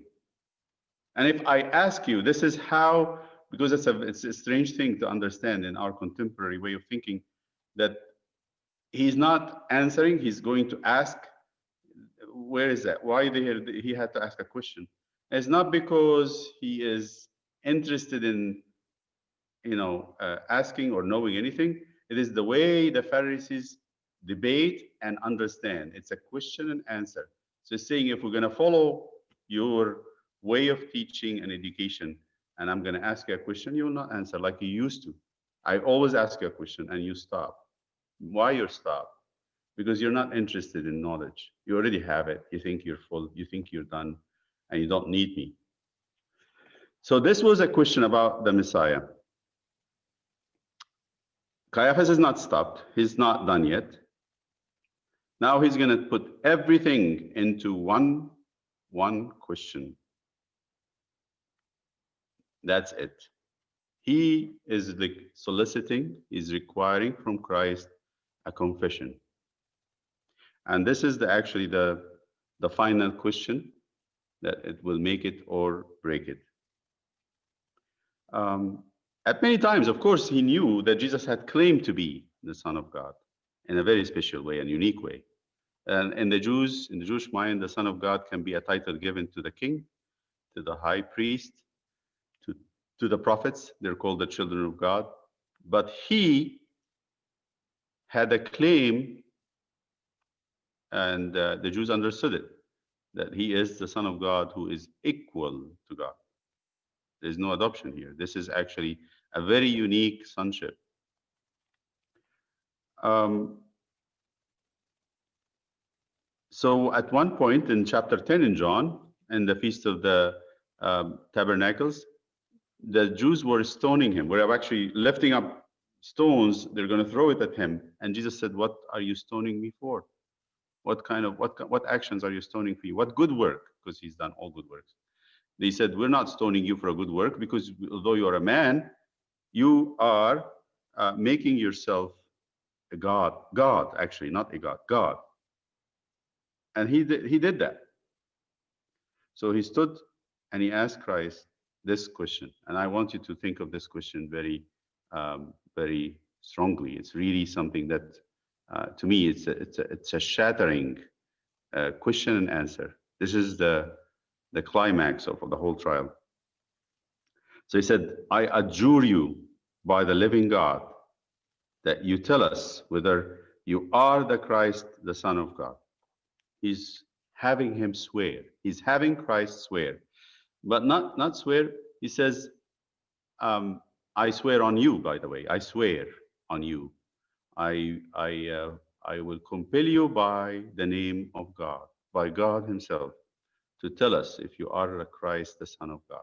A: And if I ask you, this is how, because it's a strange thing to understand in our contemporary way of thinking, that he's not answering, he's going to ask. Where is that? Why he had to ask a question? It's not because he is interested in, asking or knowing anything. It is the way the Pharisees debate and understand. It's a question and answer. So it's saying, if we're going to follow your way of teaching and education, and I'm going to ask you a question, you will not answer like you used to. I always ask you a question and you stop. Why you stop? Because you're not interested in knowledge. You already have it. You think you're full. You think you're done, and you don't need me. So this was a question about the Messiah. Caiaphas is not stopped. He's not done yet. Now he's going to put everything into one question. That's it. He is like soliciting, is requiring from Christ a confession. And this is actually the final question, that it will make it or break it. At many times, of course, he knew that Jesus had claimed to be the Son of God in a very special way and unique way. And in the Jewish mind, the Son of God can be a title given to the king, to the high priest, to the prophets. They're called the children of God. But he had a claim, and the Jews understood it, that he is the Son of God who is equal to God. There's no adoption here. This is actually a very unique sonship. So at one point in chapter 10 in John, in the Feast of the Tabernacles, the Jews were stoning him. We're actually lifting up stones. They're going to throw it at him. And Jesus said, what are you stoning me for? What actions are you stoning for you? What good work? Because he's done all good works. They said, we're not stoning you for a good work, because although you are a man, you are making yourself a God. God, actually, not a God, God. And he did that. So he stood and he asked Christ this question. And I want you to think of this question very, very strongly. It's really something that, to me, it's a shattering question and answer. This is the climax of the whole trial. So he said, I adjure you by the living God that you tell us whether you are the Christ, the Son of God. He's having him swear. He's having Christ swear. But not swear. He says, I swear on you, by the way. I swear on you. I will compel you by the name of God, by God himself, to tell us if you are the Christ, the Son of God.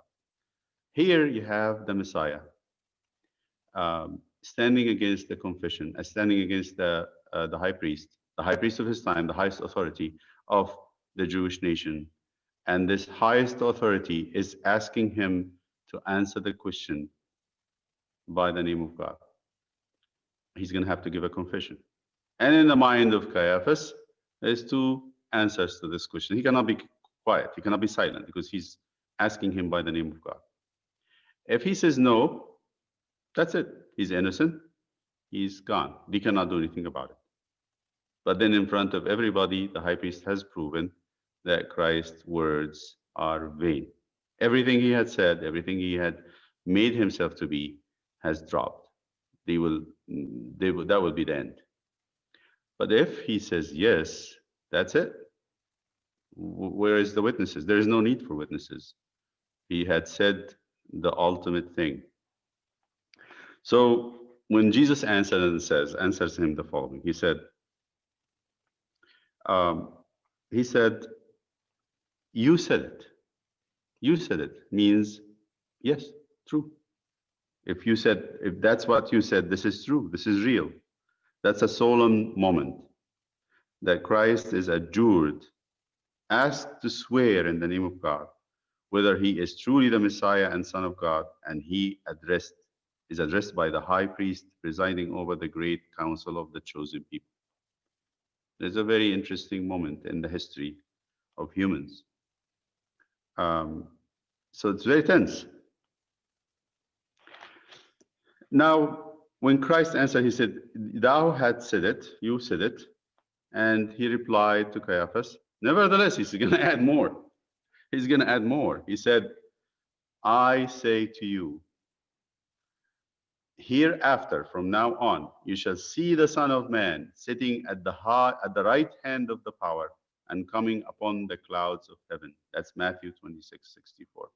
A: Here you have the Messiah standing against the confession, standing against the high priest of his time, the highest authority of the Jewish nation. And this highest authority is asking him to answer the question by the name of God. He's going to have to give a confession. And in the mind of Caiaphas, there's two answers to this question. He cannot be quiet. He cannot be silent because he's asking him by the name of God. If he says no, that's it. He's innocent. He's gone. He cannot do anything about it. But then in front of everybody, the high priest has proven that Christ's words are vain. Everything he had said, everything he had made himself to be, has dropped. That will be the end. But if he says yes, that's it. Where is the witnesses? There is no need for witnesses. He had said the ultimate thing. So when Jesus answers him the following, he said, you said it. You said it means, yes, true. If that's what you said, this is true, this is real. That's a solemn moment that Christ is adjured, asked to swear in the name of God, whether he is truly the Messiah and Son of God, and he is addressed by the high priest presiding over the great council of the chosen people. There's a very interesting moment in the history of humans. So it's very tense. Now, when Christ answered, he said, thou had said it, you said it. And he replied to Caiaphas, nevertheless, he's going to add more. He's going to add more. He said, I say to you, hereafter, from now on, you shall see the Son of Man sitting at the right hand of the power and coming upon the clouds of heaven. That's Matthew 26:64.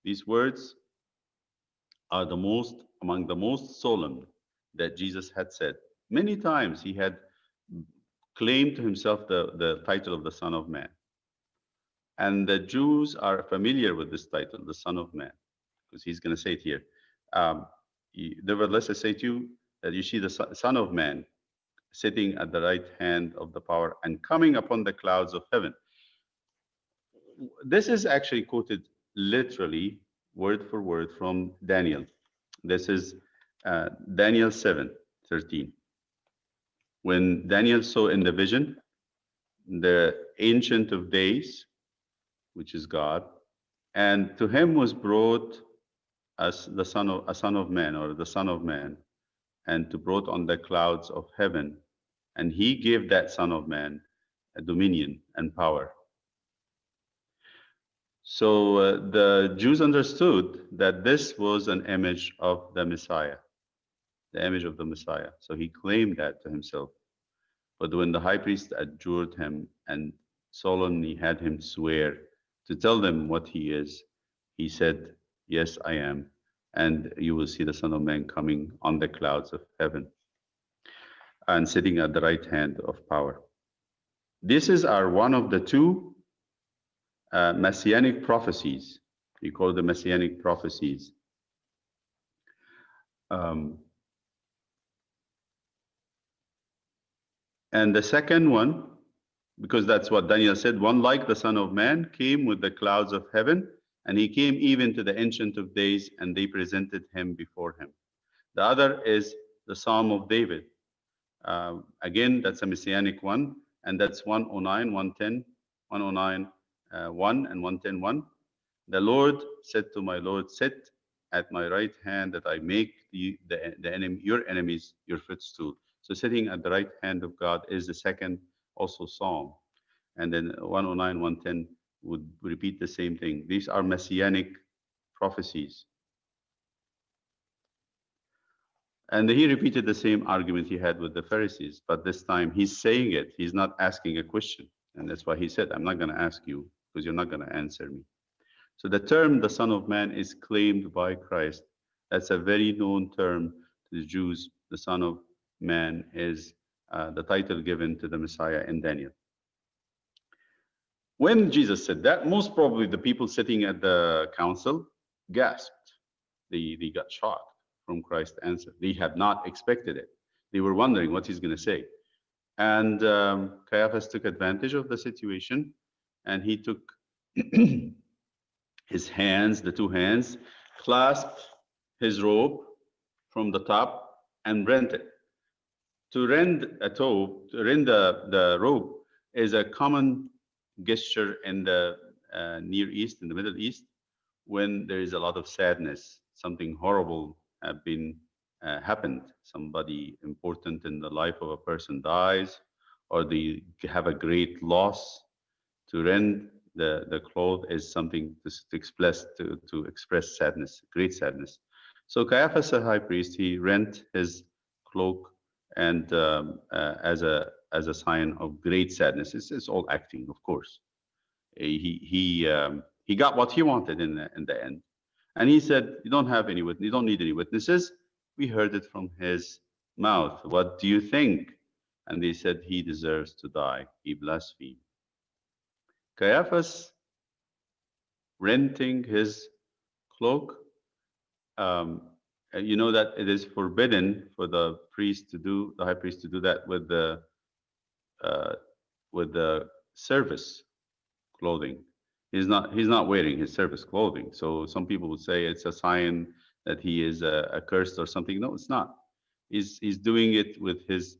A: These words are among the most solemn that Jesus had said. Many times he had claimed to himself the title of the Son of Man. And the Jews are familiar with this title, the Son of Man, because he's going to say it here. Nevertheless, I say to you that you see the Son of Man sitting at the right hand of the power and coming upon the clouds of heaven. This is actually quoted literally, word for word, from Daniel. This is Daniel 7:13. When Daniel saw in the vision the Ancient of Days, which is God, and to him was brought as a son of man, or the Son of Man, and to brought on the clouds of heaven, and he gave that Son of Man a dominion and power. So the Jews understood that this was an image of the Messiah, the image of the Messiah. So he claimed that to himself. But when the high priest adjured him and solemnly had him swear to tell them what he is, he said, yes, I am. And you will see the Son of Man coming on the clouds of heaven and sitting at the right hand of power. This is one of the two messianic prophecies. We call them messianic prophecies. And the second one, because that's what Daniel said, one like the Son of Man came with the clouds of heaven, and he came even to the Ancient of Days, and they presented him before him. The other is the Psalm of David. Again, that's a messianic one, and that's 109, 110, 109, 1 and 110:1. The Lord said to my Lord, sit at my right hand that I make your enemies your footstool. So sitting at the right hand of God is the second also psalm. And then 109, 110 would repeat the same thing. These are messianic prophecies. And he repeated the same argument he had with the Pharisees, but this time he's saying it. He's not asking a question. And that's why he said, I'm not going to ask you because you're not going to answer me. So the term the Son of Man is claimed by Christ. That's a very known term to the Jews. The Son of Man is the title given to the Messiah in Daniel. When Jesus said that, most probably the people sitting at the council gasped. They got shocked from Christ's answer. They had not expected it. They were wondering what he's going to say. And Caiaphas took advantage of the situation, and he took his hands, the two hands, clasped his robe from the top and rent it. To rend the robe is a common gesture in the Near East, in the Middle East, when there is a lot of sadness, something horrible happened. Somebody important in the life of a person dies, or they have a great loss. To rend the cloth is something to express sadness, great sadness. So Caiaphas, the high priest, he rent his cloak, and as a sign of great sadness. It's all acting, of course. He got what he wanted in the end, and he said, "You don't have any witness. You don't need any witnesses. We heard it from his mouth. What do you think?" And they said, "He deserves to die. He blasphemed." Caiaphas renting his cloak. You know that it is forbidden for the high priest to do that with the service clothing. He's not wearing his service clothing. So some people would say it's a sign that he is accursed or something. No, it's not. He's doing it with his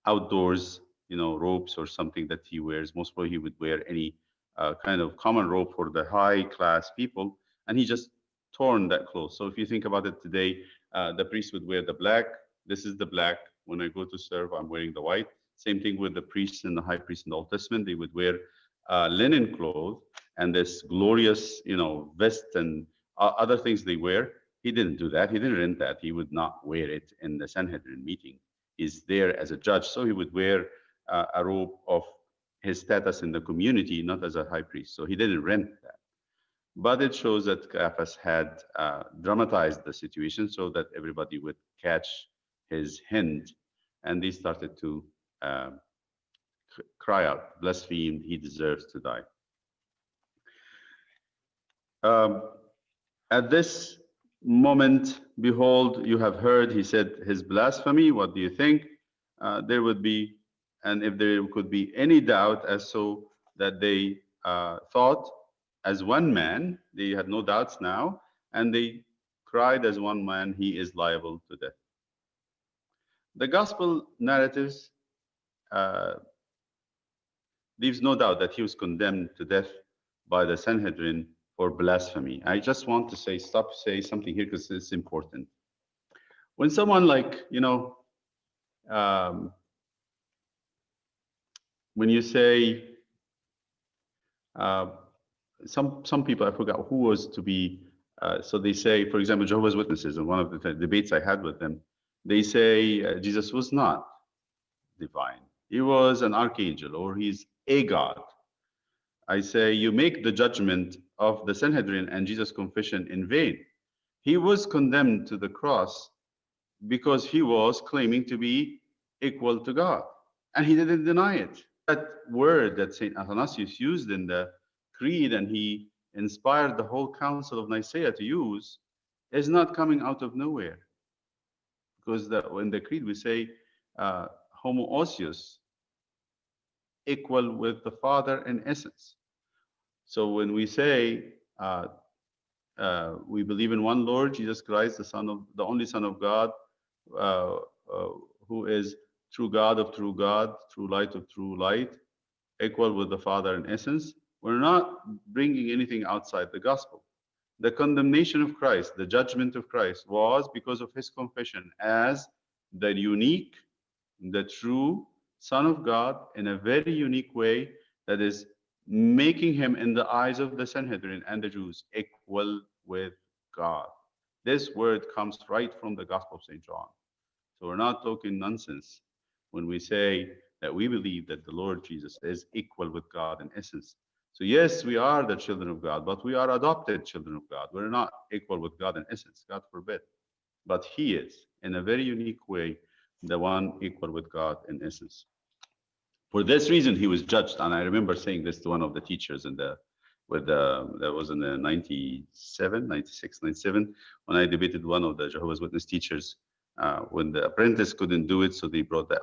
A: outdoors, robes or something that he wears. Most probably he would wear any kind of common robe for the high class people, and he just torn that cloth. So if you think about it today, the priest would wear the black. This is the black. When I go to serve, I'm wearing the white. Same thing with the priests and the high priest in the Old Testament. They would wear linen clothes and this glorious, vest and other things they wear. He didn't do that. He didn't rent that. He would not wear it in the Sanhedrin meeting. He's there as a judge, so he would wear a robe of his status in the community, not as a high priest. So he didn't rent that. But it shows that Caiaphas had dramatized the situation so that everybody would catch his hint, and they started to cry out, "Blasphemed, he deserves to die." At this moment, behold, you have heard, he said, his blasphemy. What do you think? There would be, and if there could be any doubt as so that they thought as one man, they had no doubts now, and they cried as one man, "He is liable to death." The gospel narratives leaves no doubt that he was condemned to death by the Sanhedrin for blasphemy. I just want to say something here because it's important. When someone when you say, some people, I forgot who was to be, so they say, for example, Jehovah's Witnesses, in one of the debates I had with them, they say Jesus was not divine. He was an archangel, or he's a God. I say, you make the judgment of the Sanhedrin and Jesus' confession in vain. He was condemned to the cross because he was claiming to be equal to God, and he didn't deny it. That word that St. Athanasius used in the Creed, and he inspired the whole Council of Nicaea to use, is not coming out of nowhere. Because in the Creed we say, homoousios, equal with the Father in essence. So when we say we believe in one Lord, Jesus Christ, the only Son of God, who is true God of true God, true light of true light, equal with the Father in essence, we're not bringing anything outside the gospel. The condemnation of Christ, the judgment of Christ, was because of his confession as the unique, the true Son of God in a very unique way that is making him, in the eyes of the Sanhedrin and the Jews, equal with God. This word comes right from the Gospel of St. John. So we're not talking nonsense when we say that we believe that the Lord Jesus is equal with God in essence. So yes, we are the children of God, but we are adopted children of God. We're not equal with God in essence, God forbid. But he is, in a very unique way, the one equal with God in essence. For this reason, he was judged. And I remember saying this to one of the teachers that was in the 97, 96, 97, when I debated one of the Jehovah's Witness teachers, when the apprentice couldn't do it, so they brought that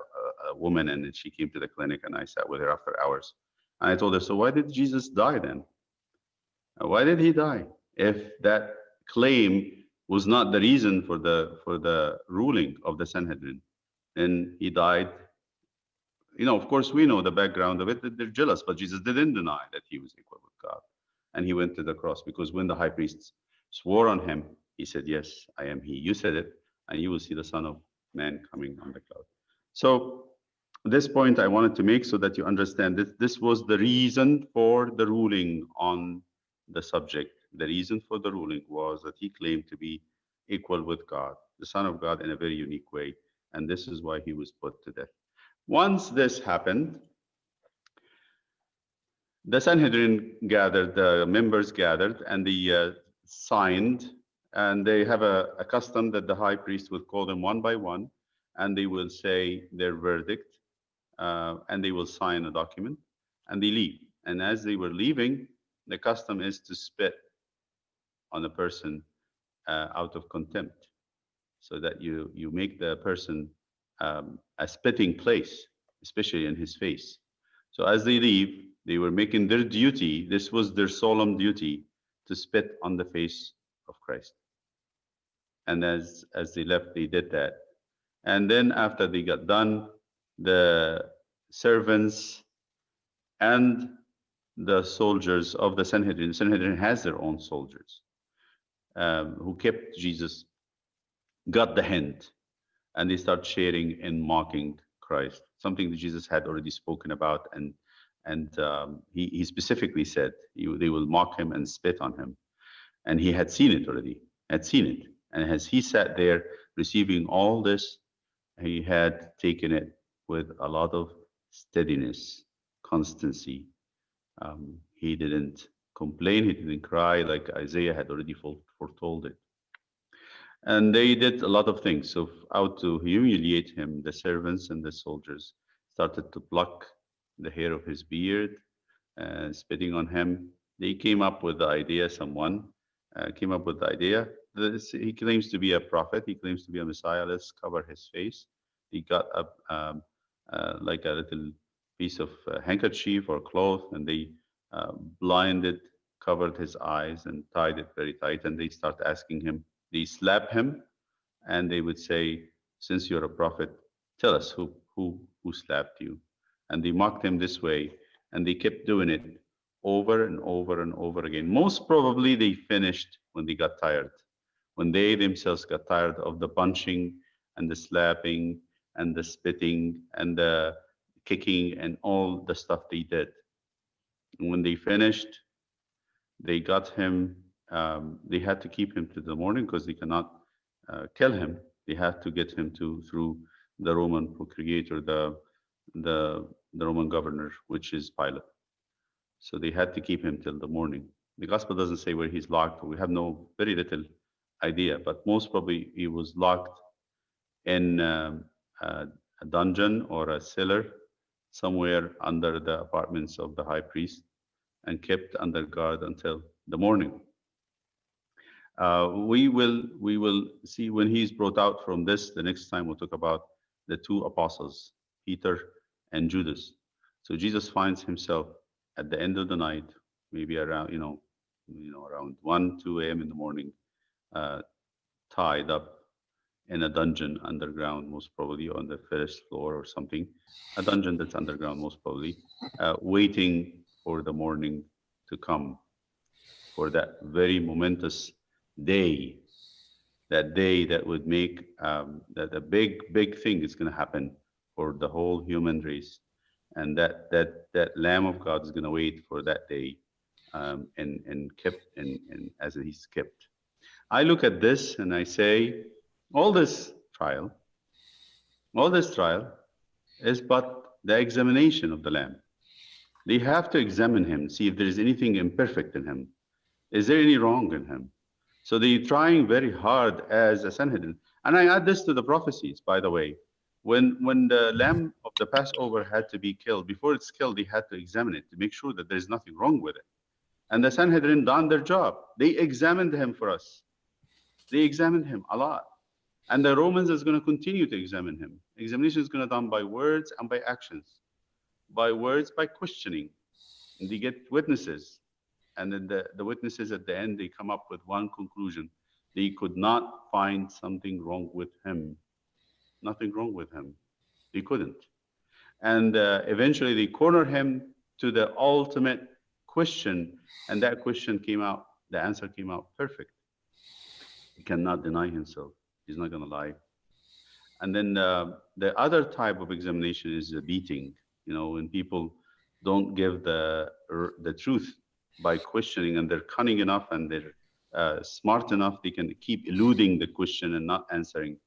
A: a woman in, and she came to the clinic, and I sat with her after hours. And I told her, so why did Jesus die then? Why did he die? If that claim was not the reason for the ruling of the Sanhedrin, then he died. Of course, we know the background of it, that they're jealous, but Jesus didn't deny that he was equal with God. And he went to the cross, because when the high priest swore on him, he said, yes, I am he. You said it, and you will see the Son of Man coming on the cloud. So this point I wanted to make so that you understand that this was the reason for the ruling on the subject. The reason for the ruling was that he claimed to be equal with God, the Son of God, in a very unique way. And this is why he was put to death. Once this happened, the Sanhedrin gathered, the members gathered, and they signed. And they have a custom that the high priest will call them one by one, and they will say their verdict, and they will sign a document, and they leave. And as they were leaving, the custom is to spit on a person out of contempt, so that you make the person a spitting place, especially in his face. So as they leave, they were making their duty. This was their solemn duty, to spit on the face of Christ. And as they left, they did that. And then after they got done, the servants and the soldiers of the Sanhedrin has their own soldiers who kept Jesus, got the hint, and they start sharing and mocking Christ, something that Jesus had already spoken about, and he specifically said they will mock him and spit on him, and he had seen it already, and as he sat there receiving all this, he had taken it with a lot of steadiness, constancy. He didn't complain, he didn't cry like Isaiah had already foretold it. And they did a lot of things. So out to humiliate him, the servants and the soldiers started to pluck the hair of his beard, spitting on him. They came up with the idea, someone came up with the idea. He claims to be a prophet. He claims to be a Messiah. Let's cover his face. He got up like a little piece of handkerchief or cloth, and they blinded, covered his eyes and tied it very tight. And they start asking him, they slap him, and they would say, since you're a prophet, tell us who slapped you. And they mocked him this way, and they kept doing it over and over and over again. Most probably they finished when they got tired, when they themselves got tired of the punching and the slapping and the spitting and the kicking and all the stuff they did. And when they finished, they got him, they had to keep him to the morning, because they cannot kill him. They had to get him through the Roman procurator, the Roman governor, which is Pilate. So they had to keep him till the morning. The gospel doesn't say where he's locked. We have very little idea, but most probably he was locked in a dungeon or a cellar somewhere under the apartments of the high priest, and kept under guard until the morning. We will see when he's brought out from this. The next time we'll talk about the two apostles, Peter and Judas. So Jesus finds himself at the end of the night, maybe around around 1, 2 a.m. in the morning, tied up in a dungeon underground, most probably on the first floor or something, a dungeon that's underground, most probably, waiting for the morning to come, for that very momentous day, that day that would make that a big thing is going to happen for the whole human race, and that Lamb of God is going to wait for that day, and as he's kept. I look at this and I say, all this trial, All this trial is but the examination of the Lamb. They have to examine him, see if there is anything imperfect in him. Is there any wrong in him? So they're trying very hard as a Sanhedrin. And I add this to the prophecies, by the way. When the lamb of the Passover had to be killed, before it's killed, they had to examine it to make sure that there's nothing wrong with it. And the Sanhedrin done their job. They examined him for us. They examined him a lot. And the Romans is going to continue to examine him. Examination is going to be done by words and by actions. By words, by questioning. And they get witnesses. And then the witnesses at the end, they come up with one conclusion. They could not find something wrong with him. Nothing wrong with him. They couldn't. And eventually they corner him to the ultimate question. And that question came out, the answer came out perfect. He cannot deny himself. He's not going to lie. And then the other type of examination is the beating. You know, when people don't give the truth by questioning, and they're cunning enough and they're smart enough, they can keep eluding the question and not answering.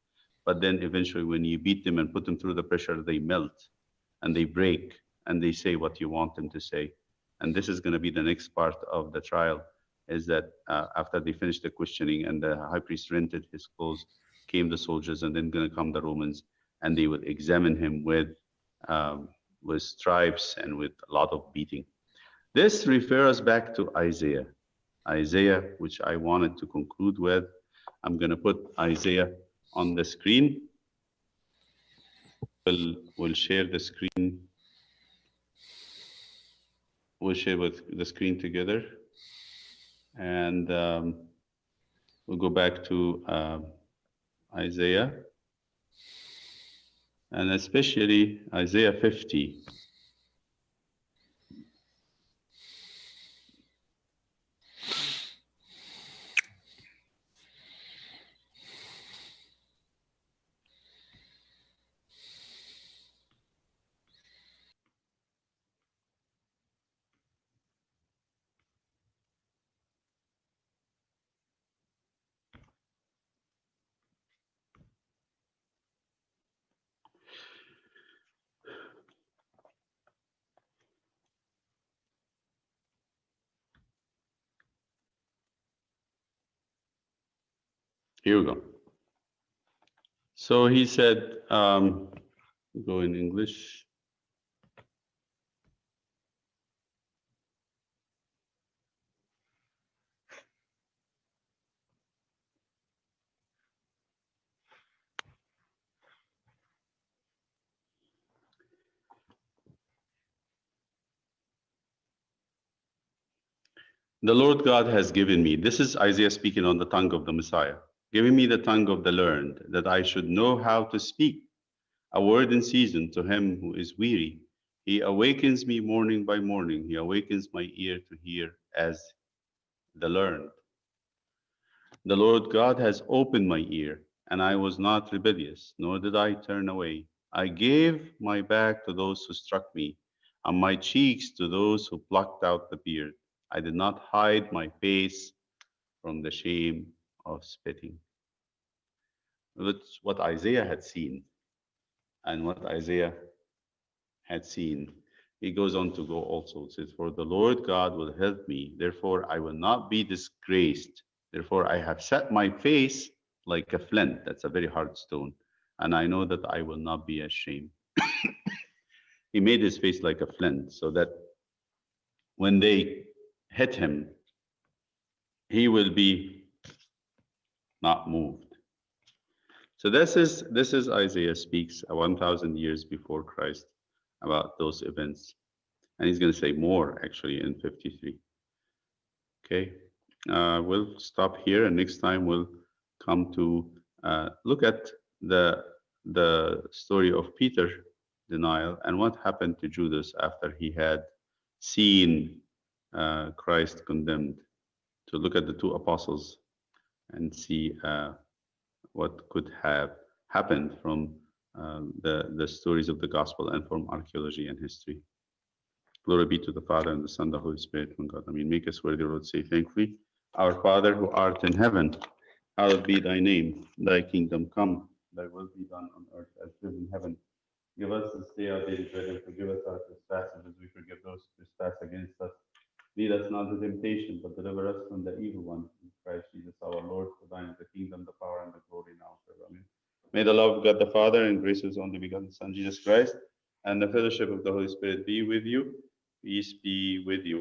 A: But then eventually when you beat them and put them through the pressure, they melt and they break and they say what you want them to say. And this is going to be the next part of the trial, is that after they finished the questioning and the high priest rented his clothes, came the soldiers, and then going to come the Romans, and they would examine him with stripes and with a lot of beating. This refers back to Isaiah. Isaiah, which I wanted to conclude with. I'm going to put Isaiah on the screen. We'll share the screen. We'll share the screen together. And we'll go back to Isaiah. And especially Isaiah 50. Here we go. So he said, go in English. The Lord God has given me, this is Isaiah speaking on the tongue of the Messiah, giving me the tongue of the learned, that I should know how to speak a word in season to him who is weary. He awakens me morning by morning. He awakens my ear to hear as the learned. The Lord God has opened my ear, and I was not rebellious, nor did I turn away. I gave my back to those who struck me, and my cheeks to those who plucked out the beard. I did not hide my face from the shame of spitting. That's what Isaiah had seen. And what Isaiah had seen, he goes on to go also. It says, for the Lord God will help me. Therefore, I will not be disgraced. Therefore, I have set my face like a flint. That's a very hard stone. And I know that I will not be ashamed. He made his face like a flint so that when they hit him, he will be not moved. So this is Isaiah speaks 1,000 years before Christ about those events. And he's going to say more actually in 53. Okay, we'll stop here, and next time we'll come to look at the story of Peter's denial and what happened to Judas after he had seen Christ condemned, to look at the two apostles and see what could have happened from the stories of the gospel and from archaeology and history. Glory be to the Father and the Son and the Holy Spirit, one God. I mean, make us worthy, Lord, say thankfully. Our Father who art in heaven, hallowed be thy name. Thy kingdom come. thy will be done on earth as it is in heaven. Give us this day our daily bread, and forgive us our trespasses as we forgive those who trespass against us. Lead us not into temptation, but deliver us from the evil one. In Christ Jesus our Lord, for thine is the kingdom, the power, and the glory now and forever. Amen. May the love of God the Father and grace of his only begotten Son, Jesus Christ, and the fellowship of the Holy Spirit be with you. Peace be with you.